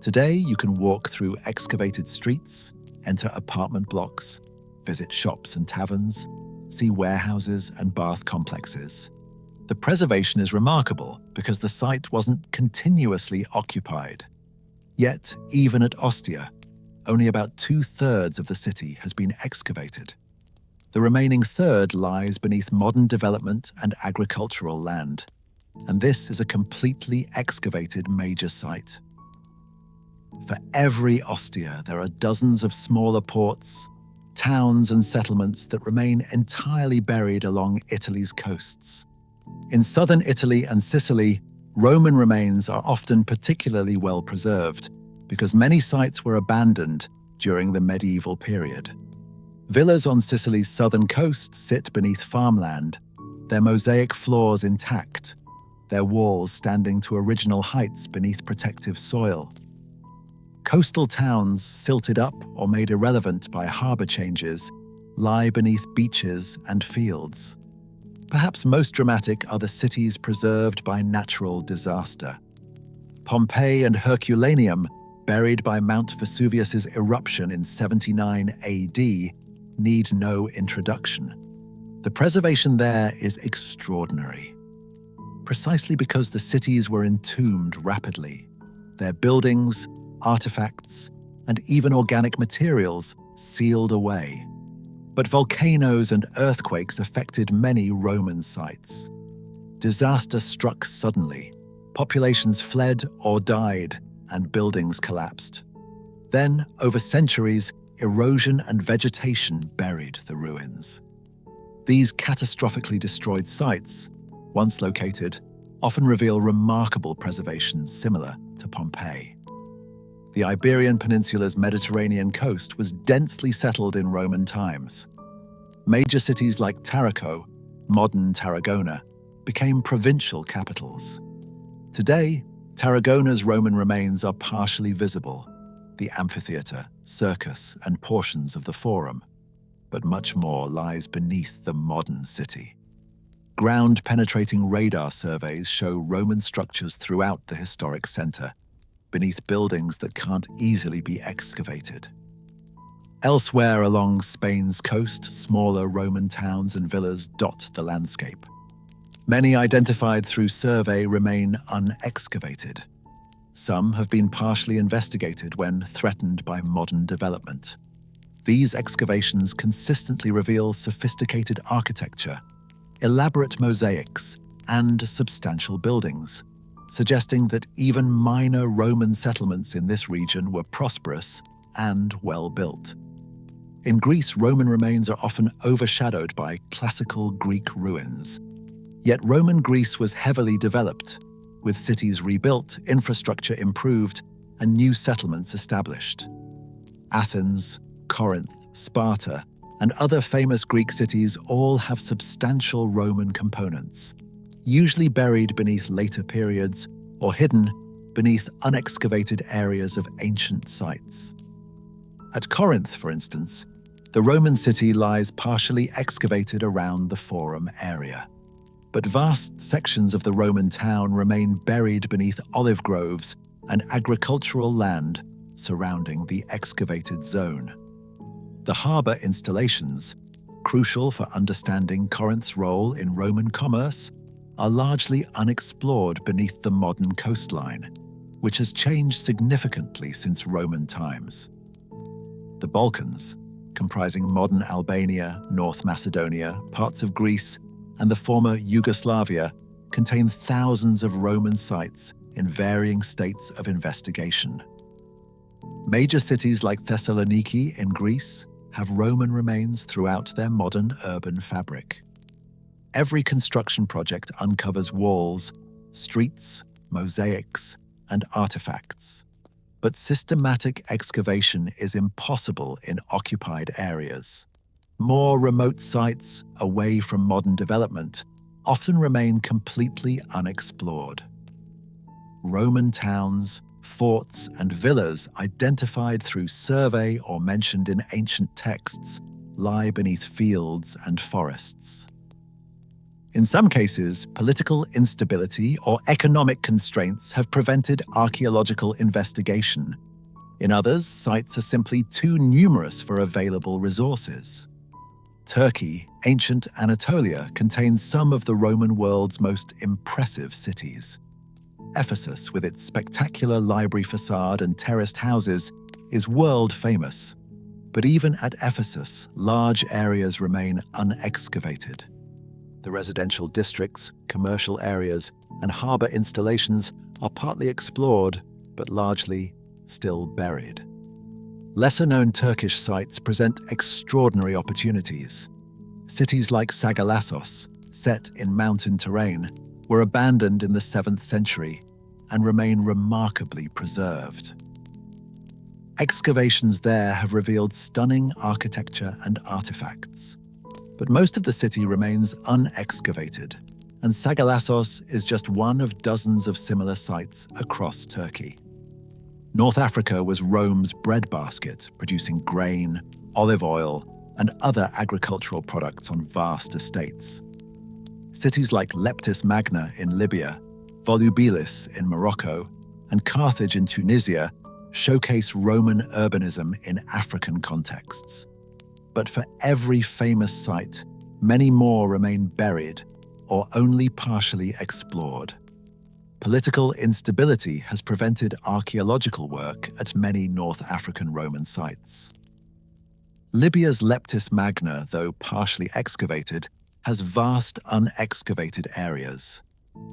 Today, you can walk through excavated streets, enter apartment blocks, visit shops and taverns, see warehouses and bath complexes. The preservation is remarkable because the site wasn't continuously occupied. Yet, even at Ostia, only about 2/3 of the city has been excavated. The remaining third lies beneath modern development and agricultural land, and this is a completely excavated major site. For every Ostia, there are dozens of smaller ports, towns and settlements that remain entirely buried along Italy's coasts. In southern Italy and Sicily, Roman remains are often particularly well preserved because many sites were abandoned during the medieval period. Villas on Sicily's southern coast sit beneath farmland, their mosaic floors intact, their walls standing to original heights beneath protective soil. Coastal towns, silted up or made irrelevant by harbour changes, lie beneath beaches and fields. Perhaps most dramatic are the cities preserved by natural disaster. Pompeii and Herculaneum, buried by Mount Vesuvius's eruption in 79 AD, need no introduction. The preservation there is extraordinary. Precisely because the cities were entombed rapidly, their buildings, artifacts, and even organic materials sealed away. But volcanoes and earthquakes affected many Roman sites. Disaster struck suddenly. Populations fled or died, and buildings collapsed. Then, over centuries, erosion and vegetation buried the ruins. These catastrophically destroyed sites, once located, often reveal remarkable preservation similar to Pompeii. The Iberian Peninsula's Mediterranean coast was densely settled in Roman times. Major cities like Tarraco, modern Tarragona, became provincial capitals. Today, Tarragona's Roman remains are partially visible: the amphitheatre, circus, and portions of the Forum. But much more lies beneath the modern city. Ground-penetrating radar surveys show Roman structures throughout the historic centre, beneath buildings that can't easily be excavated. Elsewhere along Spain's coast, smaller Roman towns and villas dot the landscape. Many identified through survey remain unexcavated. Some have been partially investigated when threatened by modern development. These excavations consistently reveal sophisticated architecture, elaborate mosaics, and substantial buildings, suggesting that even minor Roman settlements in this region were prosperous and well-built. In Greece, Roman remains are often overshadowed by classical Greek ruins. Yet Roman Greece was heavily developed, with cities rebuilt, infrastructure improved, and new settlements established. Athens, Corinth, Sparta, and other famous Greek cities all have substantial Roman components, usually buried beneath later periods or hidden beneath unexcavated areas of ancient sites. At Corinth, for instance, the Roman city lies partially excavated around the Forum area. But vast sections of the Roman town remain buried beneath olive groves and agricultural land surrounding the excavated zone. The harbour installations, crucial for understanding Corinth's role in Roman commerce, are largely unexplored beneath the modern coastline, which has changed significantly since Roman times. The Balkans, comprising modern Albania, North Macedonia, parts of Greece, and the former Yugoslavia, contain thousands of Roman sites in varying states of investigation. Major cities like Thessaloniki in Greece have Roman remains throughout their modern urban fabric. Every construction project uncovers walls, streets, mosaics, and artifacts. But systematic excavation is impossible in occupied areas. More remote sites, away from modern development, often remain completely unexplored. Roman towns, forts, and villas identified through survey or mentioned in ancient texts lie beneath fields and forests. In some cases, political instability or economic constraints have prevented archaeological investigation. In others, sites are simply too numerous for available resources. Turkey, ancient Anatolia, contains some of the Roman world's most impressive cities. Ephesus, with its spectacular library facade and terraced houses, is world famous. But even at Ephesus, large areas remain unexcavated. The residential districts, commercial areas, and harbour installations are partly explored, but largely still buried. Lesser-known Turkish sites present extraordinary opportunities. Cities like Sagalassos, set in mountain terrain, were abandoned in the 7th century and remain remarkably preserved. Excavations there have revealed stunning architecture and artifacts. But most of the city remains unexcavated, and Sagalassos is just one of dozens of similar sites across Turkey. North Africa was Rome's breadbasket, producing grain, olive oil, and other agricultural products on vast estates. Cities like Leptis Magna in Libya, Volubilis in Morocco, and Carthage in Tunisia showcase Roman urbanism in African contexts. But for every famous site, many more remain buried or only partially explored. Political instability has prevented archaeological work at many North African Roman sites. Libya's Leptis Magna, though partially excavated, has vast unexcavated areas.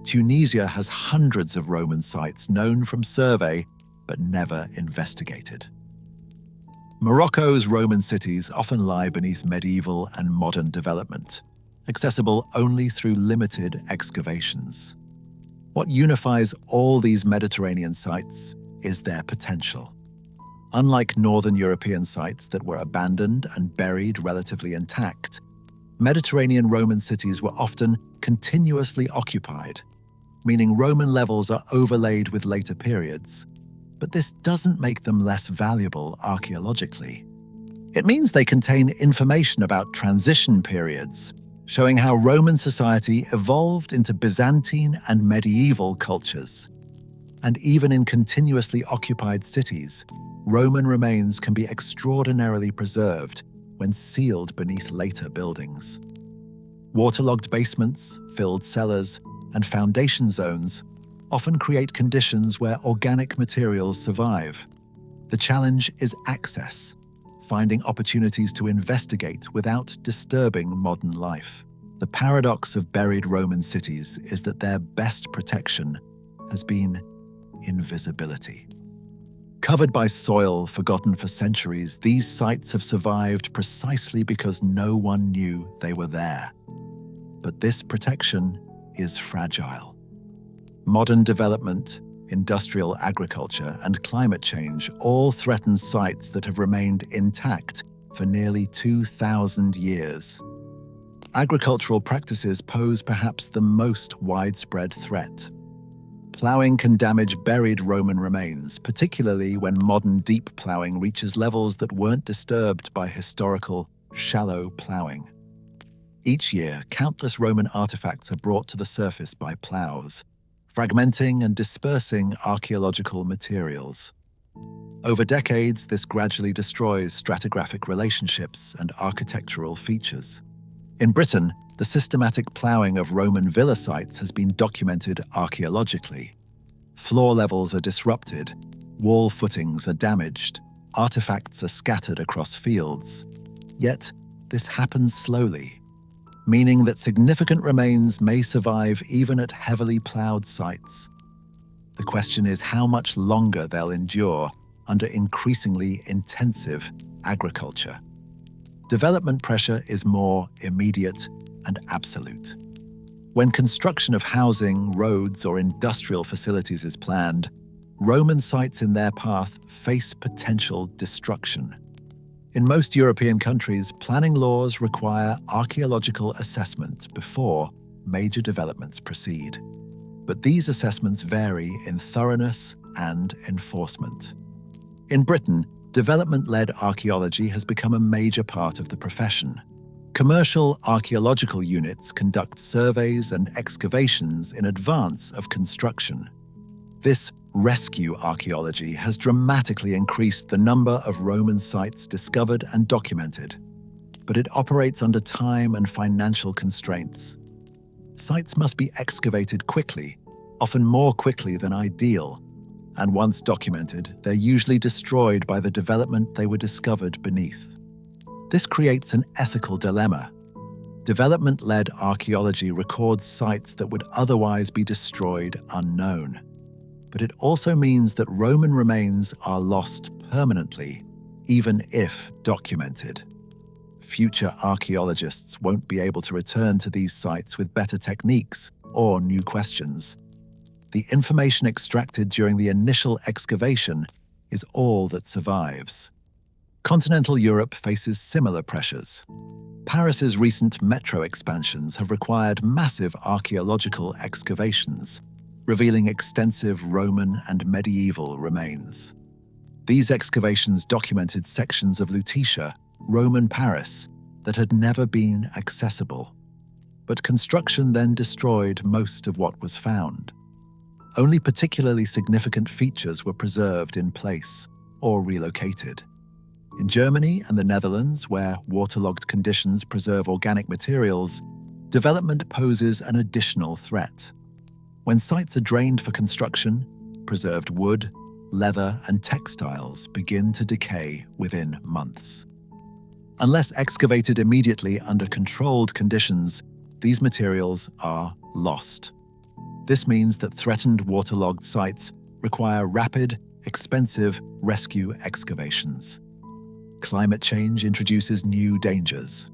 Tunisia has hundreds of Roman sites known from survey but never investigated. Morocco's Roman cities often lie beneath medieval and modern development, accessible only through limited excavations. What unifies all these Mediterranean sites is their potential. Unlike northern European sites that were abandoned and buried relatively intact, Mediterranean Roman cities were often continuously occupied, meaning Roman levels are overlaid with later periods. But this doesn't make them less valuable archaeologically. It means they contain information about transition periods, showing how Roman society evolved into Byzantine and medieval cultures. And even in continuously occupied cities, Roman remains can be extraordinarily preserved when sealed beneath later buildings. Waterlogged basements, filled cellars, and foundation zones often create conditions where organic materials survive. The challenge is access, finding opportunities to investigate without disturbing modern life. The paradox of buried Roman cities is that their best protection has been invisibility. Covered by soil forgotten for centuries, these sites have survived precisely because no one knew they were there. But this protection is fragile. Modern development, industrial agriculture, and climate change all threaten sites that have remained intact for nearly 2,000 years. Agricultural practices pose perhaps the most widespread threat. Ploughing can damage buried Roman remains, particularly when modern deep ploughing reaches levels that weren't disturbed by historical, shallow ploughing. Each year, countless Roman artifacts are brought to the surface by ploughs, fragmenting and dispersing archaeological materials. Over decades, this gradually destroys stratigraphic relationships and architectural features. In Britain, the systematic ploughing of Roman villa sites has been documented archaeologically. Floor levels are disrupted, wall footings are damaged, artifacts are scattered across fields. Yet, this happens slowly, meaning that significant remains may survive even at heavily ploughed sites. The question is how much longer they'll endure under increasingly intensive agriculture. Development pressure is more immediate and absolute. When construction of housing, roads, or industrial facilities is planned, Roman sites in their path face potential destruction. In most European countries, planning laws require archaeological assessment before major developments proceed. But these assessments vary in thoroughness and enforcement. In Britain, development-led archaeology has become a major part of the profession. Commercial archaeological units conduct surveys and excavations in advance of construction. This rescue archaeology has dramatically increased the number of Roman sites discovered and documented, but it operates under time and financial constraints. Sites must be excavated quickly, often more quickly than ideal, and once documented, they're usually destroyed by the development they were discovered beneath. This creates an ethical dilemma. Development-led archaeology records sites that would otherwise be destroyed unknown. But it also means that Roman remains are lost permanently, even if documented. Future archaeologists won't be able to return to these sites with better techniques or new questions. The information extracted during the initial excavation is all that survives. Continental Europe faces similar pressures. Paris's recent metro expansions have required massive archaeological excavations, revealing extensive Roman and medieval remains. These excavations documented sections of Lutetia, Roman Paris, that had never been accessible. But construction then destroyed most of what was found. Only particularly significant features were preserved in place or relocated. In Germany and the Netherlands, where waterlogged conditions preserve organic materials, development poses an additional threat. When sites are drained for construction, preserved wood, leather, and textiles begin to decay within months. Unless excavated immediately under controlled conditions, these materials are lost. This means that threatened waterlogged sites require rapid, expensive rescue excavations. Climate change introduces new dangers.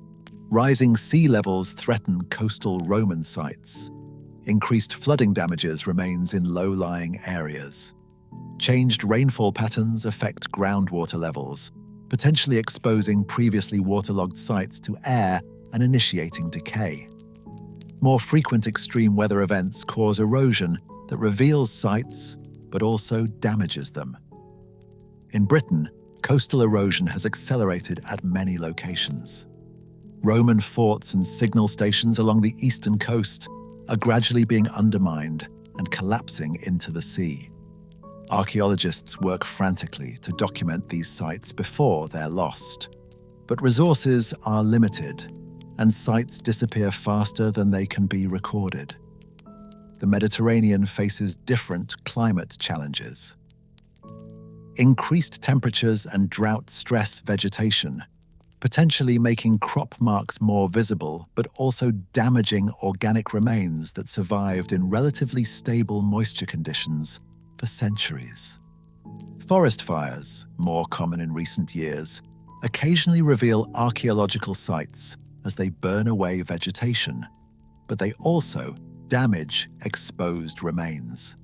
Rising sea levels threaten coastal Roman sites. Increased flooding damages remains in low-lying areas. Changed rainfall patterns affect groundwater levels, potentially exposing previously waterlogged sites to air and initiating decay. More frequent extreme weather events cause erosion that reveals sites but also damages them. In Britain, coastal erosion has accelerated at many locations. Roman forts and signal stations along the eastern coast are gradually being undermined and collapsing into the sea. Archaeologists work frantically to document these sites before they're lost. But resources are limited, and sites disappear faster than they can be recorded. The Mediterranean faces different climate challenges. Increased temperatures and drought stress vegetation, potentially making crop marks more visible, but also damaging organic remains that survived in relatively stable moisture conditions for centuries. Forest fires, more common in recent years, occasionally reveal archaeological sites as they burn away vegetation, but they also damage exposed remains.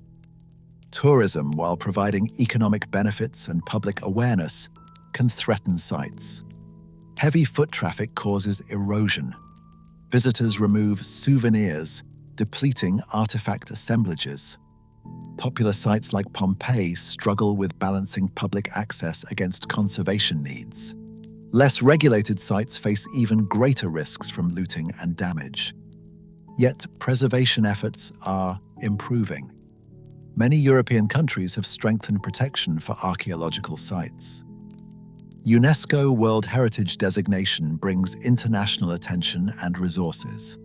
Tourism, while providing economic benefits and public awareness, can threaten sites. Heavy foot traffic causes erosion. Visitors remove souvenirs, depleting artifact assemblages. Popular sites like Pompeii struggle with balancing public access against conservation needs. Less regulated sites face even greater risks from looting and damage. Yet preservation efforts are improving. Many European countries have strengthened protection for archaeological sites. UNESCO World Heritage designation brings international attention and resources.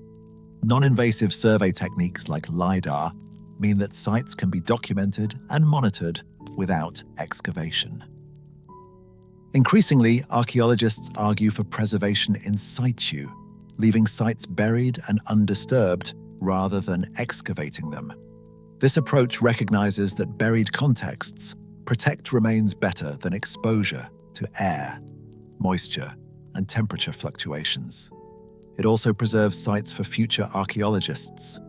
Non-invasive survey techniques like LiDAR mean that sites can be documented and monitored without excavation. Increasingly, archaeologists argue for preservation in situ, leaving sites buried and undisturbed rather than excavating them. This approach recognizes that buried contexts protect remains better than exposure to air, moisture, and temperature fluctuations. It also preserves sites for future archaeologists,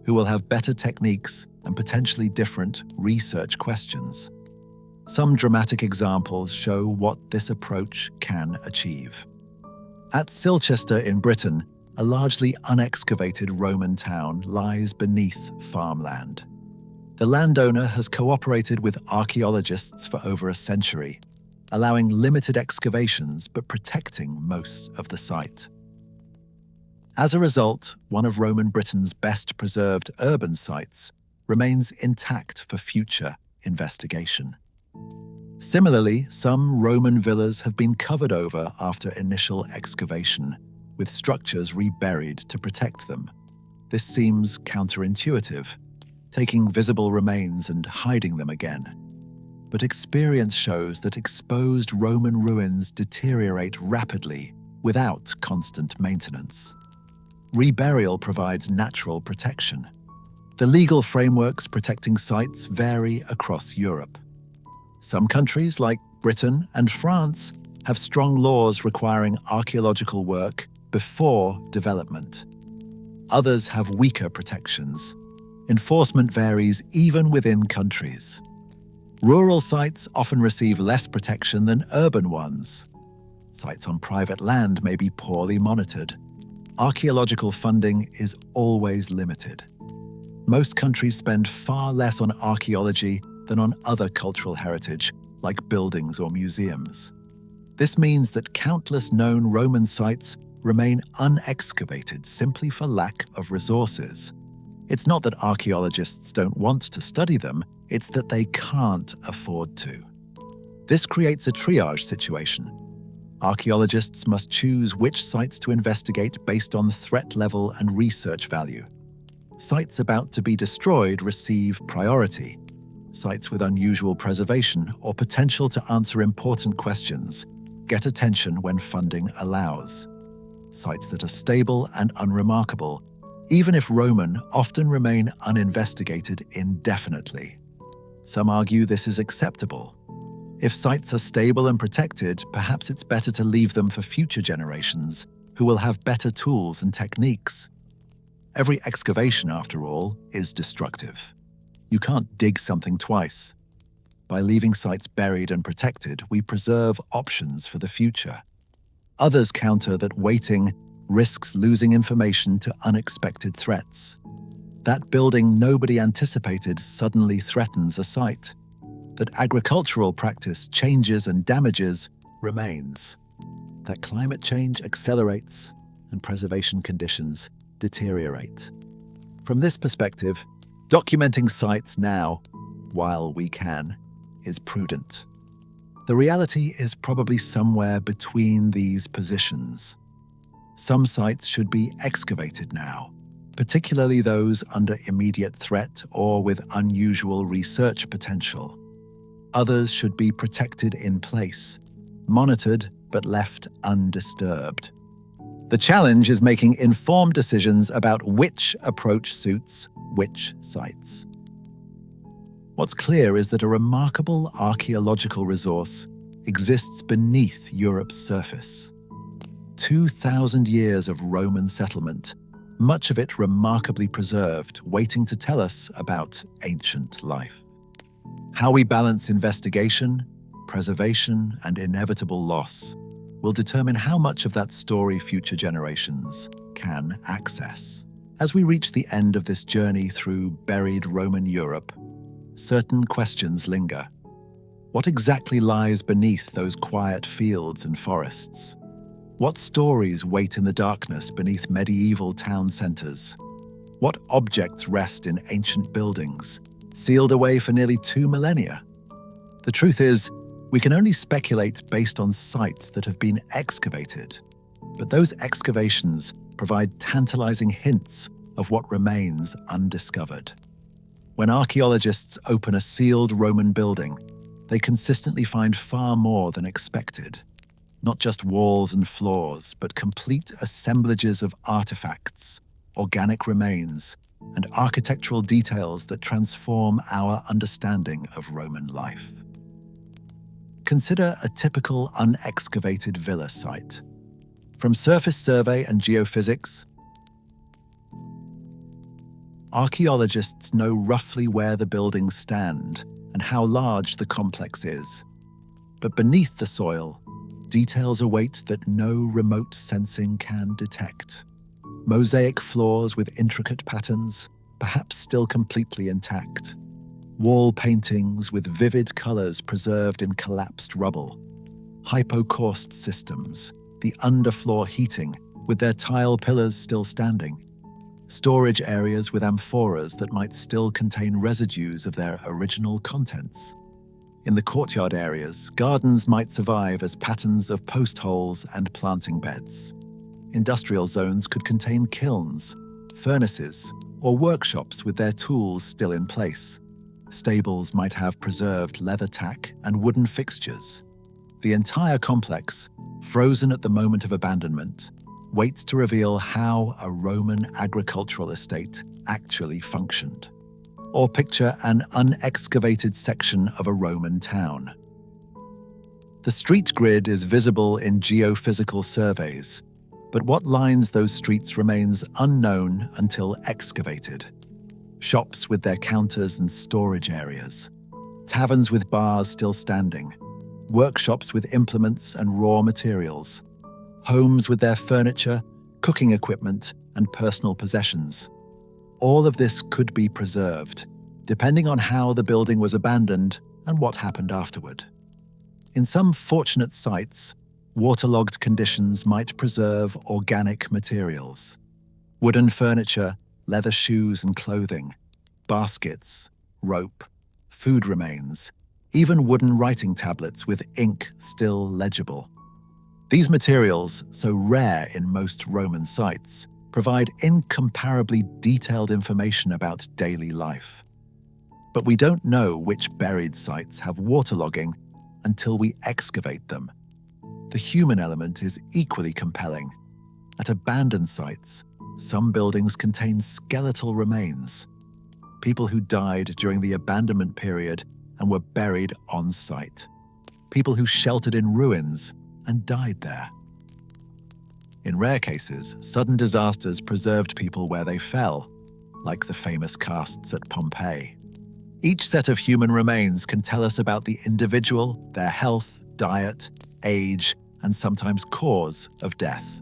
who will have better techniques and potentially different research questions. Some dramatic examples show what this approach can achieve. At Silchester in Britain, a largely unexcavated Roman town lies beneath farmland. The landowner has cooperated with archaeologists for over a century, allowing limited excavations but protecting most of the site. As a result, one of Roman Britain's best preserved urban sites remains intact for future investigation. Similarly, some Roman villas have been covered over after initial excavation, with structures reburied to protect them. This seems counterintuitive, taking visible remains and hiding them again. But experience shows that exposed Roman ruins deteriorate rapidly without constant maintenance. Reburial provides natural protection. The legal frameworks protecting sites vary across Europe. Some countries, like Britain and France, have strong laws requiring archaeological work before development. Others have weaker protections. Enforcement varies even within countries. Rural sites often receive less protection than urban ones. Sites on private land may be poorly monitored. Archaeological funding is always limited. Most countries spend far less on archaeology than on other cultural heritage, like buildings or museums. This means that countless known Roman sites remain unexcavated simply for lack of resources. It's not that archaeologists don't want to study them, it's that they can't afford to. This creates a triage situation. Archaeologists must choose which sites to investigate based on threat level and research value. Sites about to be destroyed receive priority. Sites with unusual preservation or potential to answer important questions get attention when funding allows. Sites that are stable and unremarkable, even if Roman, often remain uninvestigated indefinitely. Some argue this is acceptable. If sites are stable and protected, perhaps it's better to leave them for future generations who will have better tools and techniques. Every excavation, after all, is destructive. You can't dig something twice. By leaving sites buried and protected, we preserve options for the future. Others counter that waiting risks losing information to unexpected threats. That building nobody anticipated suddenly threatens a site. That agricultural practice changes and damages remains. That climate change accelerates and preservation conditions deteriorate. From this perspective, documenting sites now, while we can, is prudent. The reality is probably somewhere between these positions. Some sites should be excavated now, particularly those under immediate threat or with unusual research potential. Others should be protected in place, monitored but left undisturbed. The challenge is making informed decisions about which approach suits which sites. What's clear is that a remarkable archaeological resource exists beneath Europe's surface. 2,000 years of Roman settlement, much of it remarkably preserved, waiting to tell us about ancient life. How we balance investigation, preservation, and inevitable loss will determine how much of that story future generations can access. As we reach the end of this journey through buried Roman Europe, certain questions linger. What exactly lies beneath those quiet fields and forests? What stories wait in the darkness beneath medieval town centers? What objects rest in ancient buildings, sealed away for nearly 2 millennia? The truth is, we can only speculate based on sites that have been excavated, but those excavations provide tantalizing hints of what remains undiscovered. When archaeologists open a sealed Roman building, they consistently find far more than expected. Not just walls and floors, but complete assemblages of artifacts, organic remains, and architectural details that transform our understanding of Roman life. Consider a typical unexcavated villa site. From surface survey and geophysics, archaeologists know roughly where the buildings stand and how large the complex is. But beneath the soil, details await that no remote sensing can detect. Mosaic floors with intricate patterns, perhaps still completely intact. Wall paintings with vivid colors preserved in collapsed rubble. Hypocaust systems, the underfloor heating, with their tile pillars still standing. Storage areas with amphoras that might still contain residues of their original contents. In the courtyard areas, gardens might survive as patterns of post holes and planting beds. Industrial zones could contain kilns, furnaces, or workshops with their tools still in place. Stables might have preserved leather tack and wooden fixtures. The entire complex, frozen at the moment of abandonment, waits to reveal how a Roman agricultural estate actually functioned. Or picture an unexcavated section of a Roman town. The street grid is visible in geophysical surveys, but what lines those streets remains unknown until excavated. Shops with their counters and storage areas. Taverns with bars still standing. Workshops with implements and raw materials. Homes with their furniture, cooking equipment, and personal possessions. All of this could be preserved, depending on how the building was abandoned and what happened afterward. In some fortunate sites, waterlogged conditions might preserve organic materials. Wooden furniture, leather shoes and clothing, baskets, rope, food remains, even wooden writing tablets with ink still legible. These materials, so rare in most Roman sites, provide incomparably detailed information about daily life. But we don't know which buried sites have waterlogging until we excavate them. The human element is equally compelling. At abandoned sites, some buildings contain skeletal remains. People who died during the abandonment period and were buried on site. People who sheltered in ruins and died there. In rare cases, sudden disasters preserved people where they fell, like the famous casts at Pompeii. Each set of human remains can tell us about the individual, their health, diet, age, and sometimes cause of death.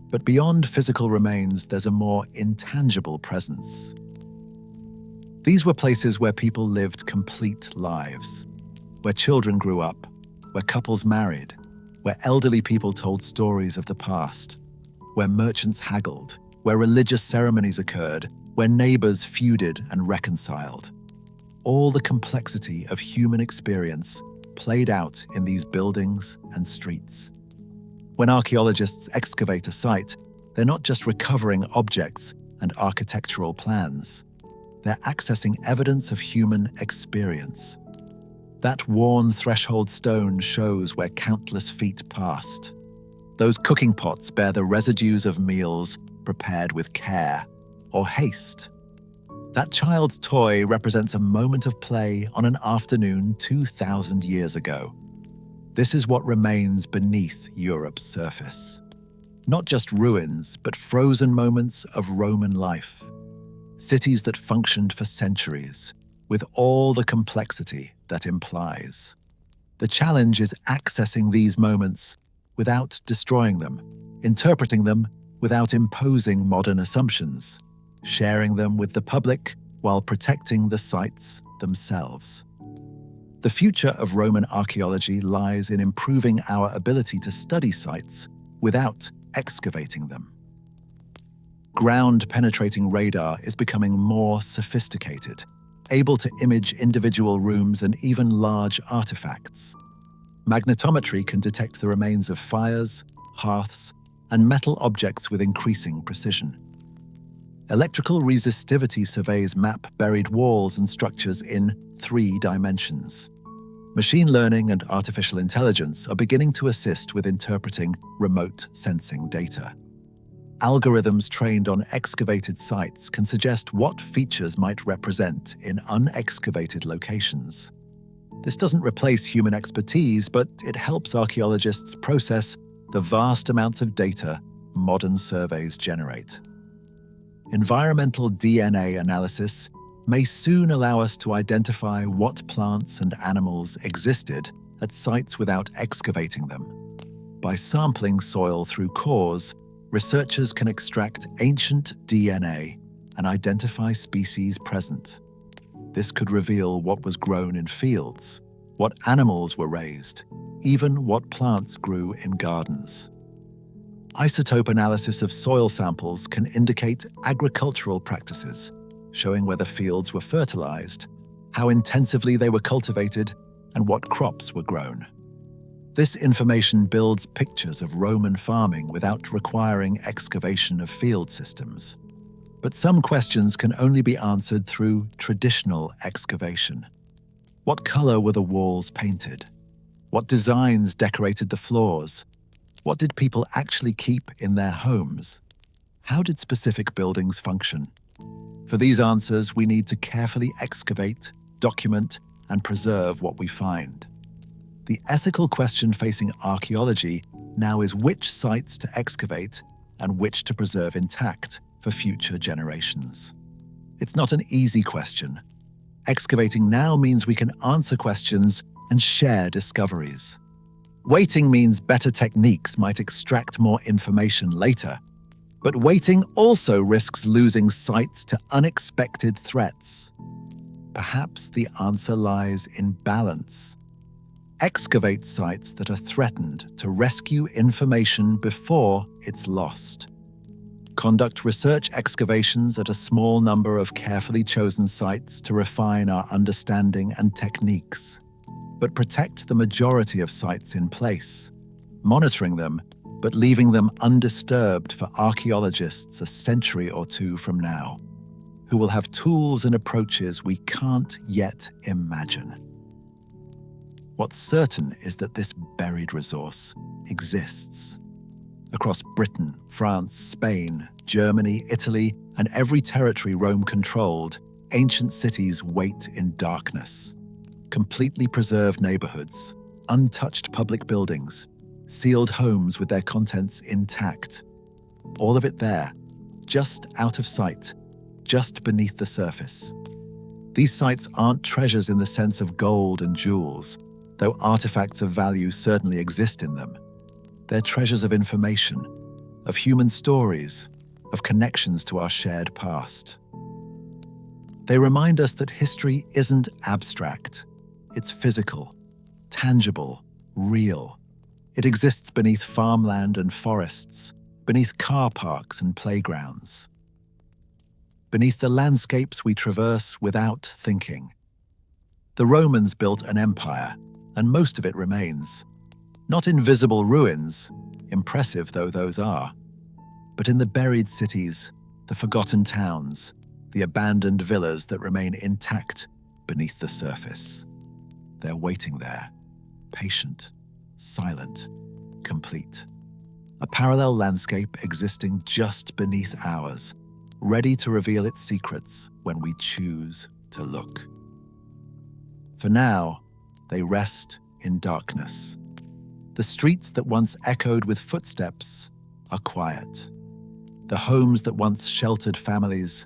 But beyond physical remains, there's a more intangible presence. These were places where people lived complete lives, where children grew up, where couples married, where elderly people told stories of the past, where merchants haggled, where religious ceremonies occurred, where neighbors feuded and reconciled. All the complexity of human experience played out in these buildings and streets. When archaeologists excavate a site, they're not just recovering objects and architectural plans. They're accessing evidence of human experience. That worn threshold stone shows where countless feet passed. Those cooking pots bear the residues of meals prepared with care or haste. That child's toy represents a moment of play on an afternoon 2,000 years ago. This is what remains beneath Europe's surface. Not just ruins, but frozen moments of Roman life. Cities that functioned for centuries, with all the complexity that implies. The challenge is accessing these moments without destroying them, interpreting them without imposing modern assumptions, sharing them with the public while protecting the sites themselves. The future of Roman archaeology lies in improving our ability to study sites without excavating them. Ground-penetrating radar is becoming more sophisticated, able to image individual rooms and even large artifacts. Magnetometry can detect the remains of fires, hearths, and metal objects with increasing precision. Electrical resistivity surveys map buried walls and structures in 3 dimensions. Machine learning and artificial intelligence are beginning to assist with interpreting remote sensing data. Algorithms trained on excavated sites can suggest what features might represent in unexcavated locations. This doesn't replace human expertise, but it helps archaeologists process the vast amounts of data modern surveys generate. Environmental DNA analysis may soon allow us to identify what plants and animals existed at sites without excavating them. By sampling soil through cores, researchers can extract ancient DNA and identify species present. This could reveal what was grown in fields, what animals were raised, even what plants grew in gardens. Isotope analysis of soil samples can indicate agricultural practices, showing whether fields were fertilized, how intensively they were cultivated, and what crops were grown. This information builds pictures of Roman farming without requiring excavation of field systems. But some questions can only be answered through traditional excavation. What color were the walls painted? What designs decorated the floors? What did people actually keep in their homes? How did specific buildings function? For these answers, we need to carefully excavate, document, and preserve what we find. The ethical question facing archaeology now is which sites to excavate and which to preserve intact for future generations. It's not an easy question. Excavating now means we can answer questions and share discoveries. Waiting means better techniques might extract more information later. But waiting also risks losing sites to unexpected threats. Perhaps the answer lies in balance. Excavate sites that are threatened to rescue information before it's lost. Conduct research excavations at a small number of carefully chosen sites to refine our understanding and techniques. But protect the majority of sites in place, monitoring them but leaving them undisturbed for archaeologists a century or two from now, who will have tools and approaches we can't yet imagine. What's certain is that this buried resource exists. Across Britain, France, Spain, Germany, Italy, and every territory Rome controlled, ancient cities wait in darkness. Completely preserved neighborhoods, untouched public buildings, sealed homes with their contents intact. All of it there, just out of sight, just beneath the surface. These sites aren't treasures in the sense of gold and jewels, though artifacts of value certainly exist in them. They're treasures of information, of human stories, of connections to our shared past. They remind us that history isn't abstract. It's physical, tangible, real. It exists beneath farmland and forests, beneath car parks and playgrounds, beneath the landscapes we traverse without thinking. The Romans built an empire, and most of it remains. Not in visible ruins, impressive though those are, but in the buried cities, the forgotten towns, the abandoned villas that remain intact beneath the surface. They're waiting there, patient, silent, complete. A parallel landscape existing just beneath ours, ready to reveal its secrets when we choose to look. For now, they rest in darkness. The streets that once echoed with footsteps are quiet. The homes that once sheltered families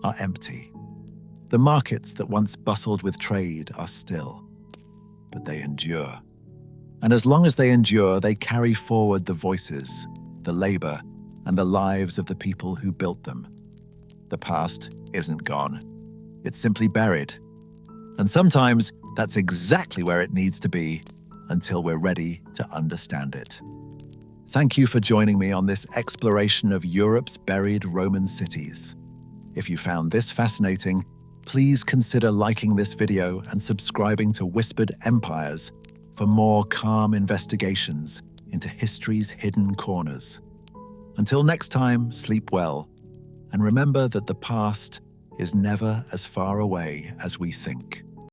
are empty. The markets that once bustled with trade are still, but they endure. And as long as they endure, they carry forward the voices, the labor, and the lives of the people who built them. The past isn't gone. It's simply buried. And sometimes that's exactly where it needs to be until we're ready to understand it. Thank you for joining me on this exploration of Europe's buried Roman cities. If you found this fascinating, please consider liking this video and subscribing to Whispered Empires for more calm investigations into history's hidden corners. Until next time, sleep well, and remember that the past is never as far away as we think.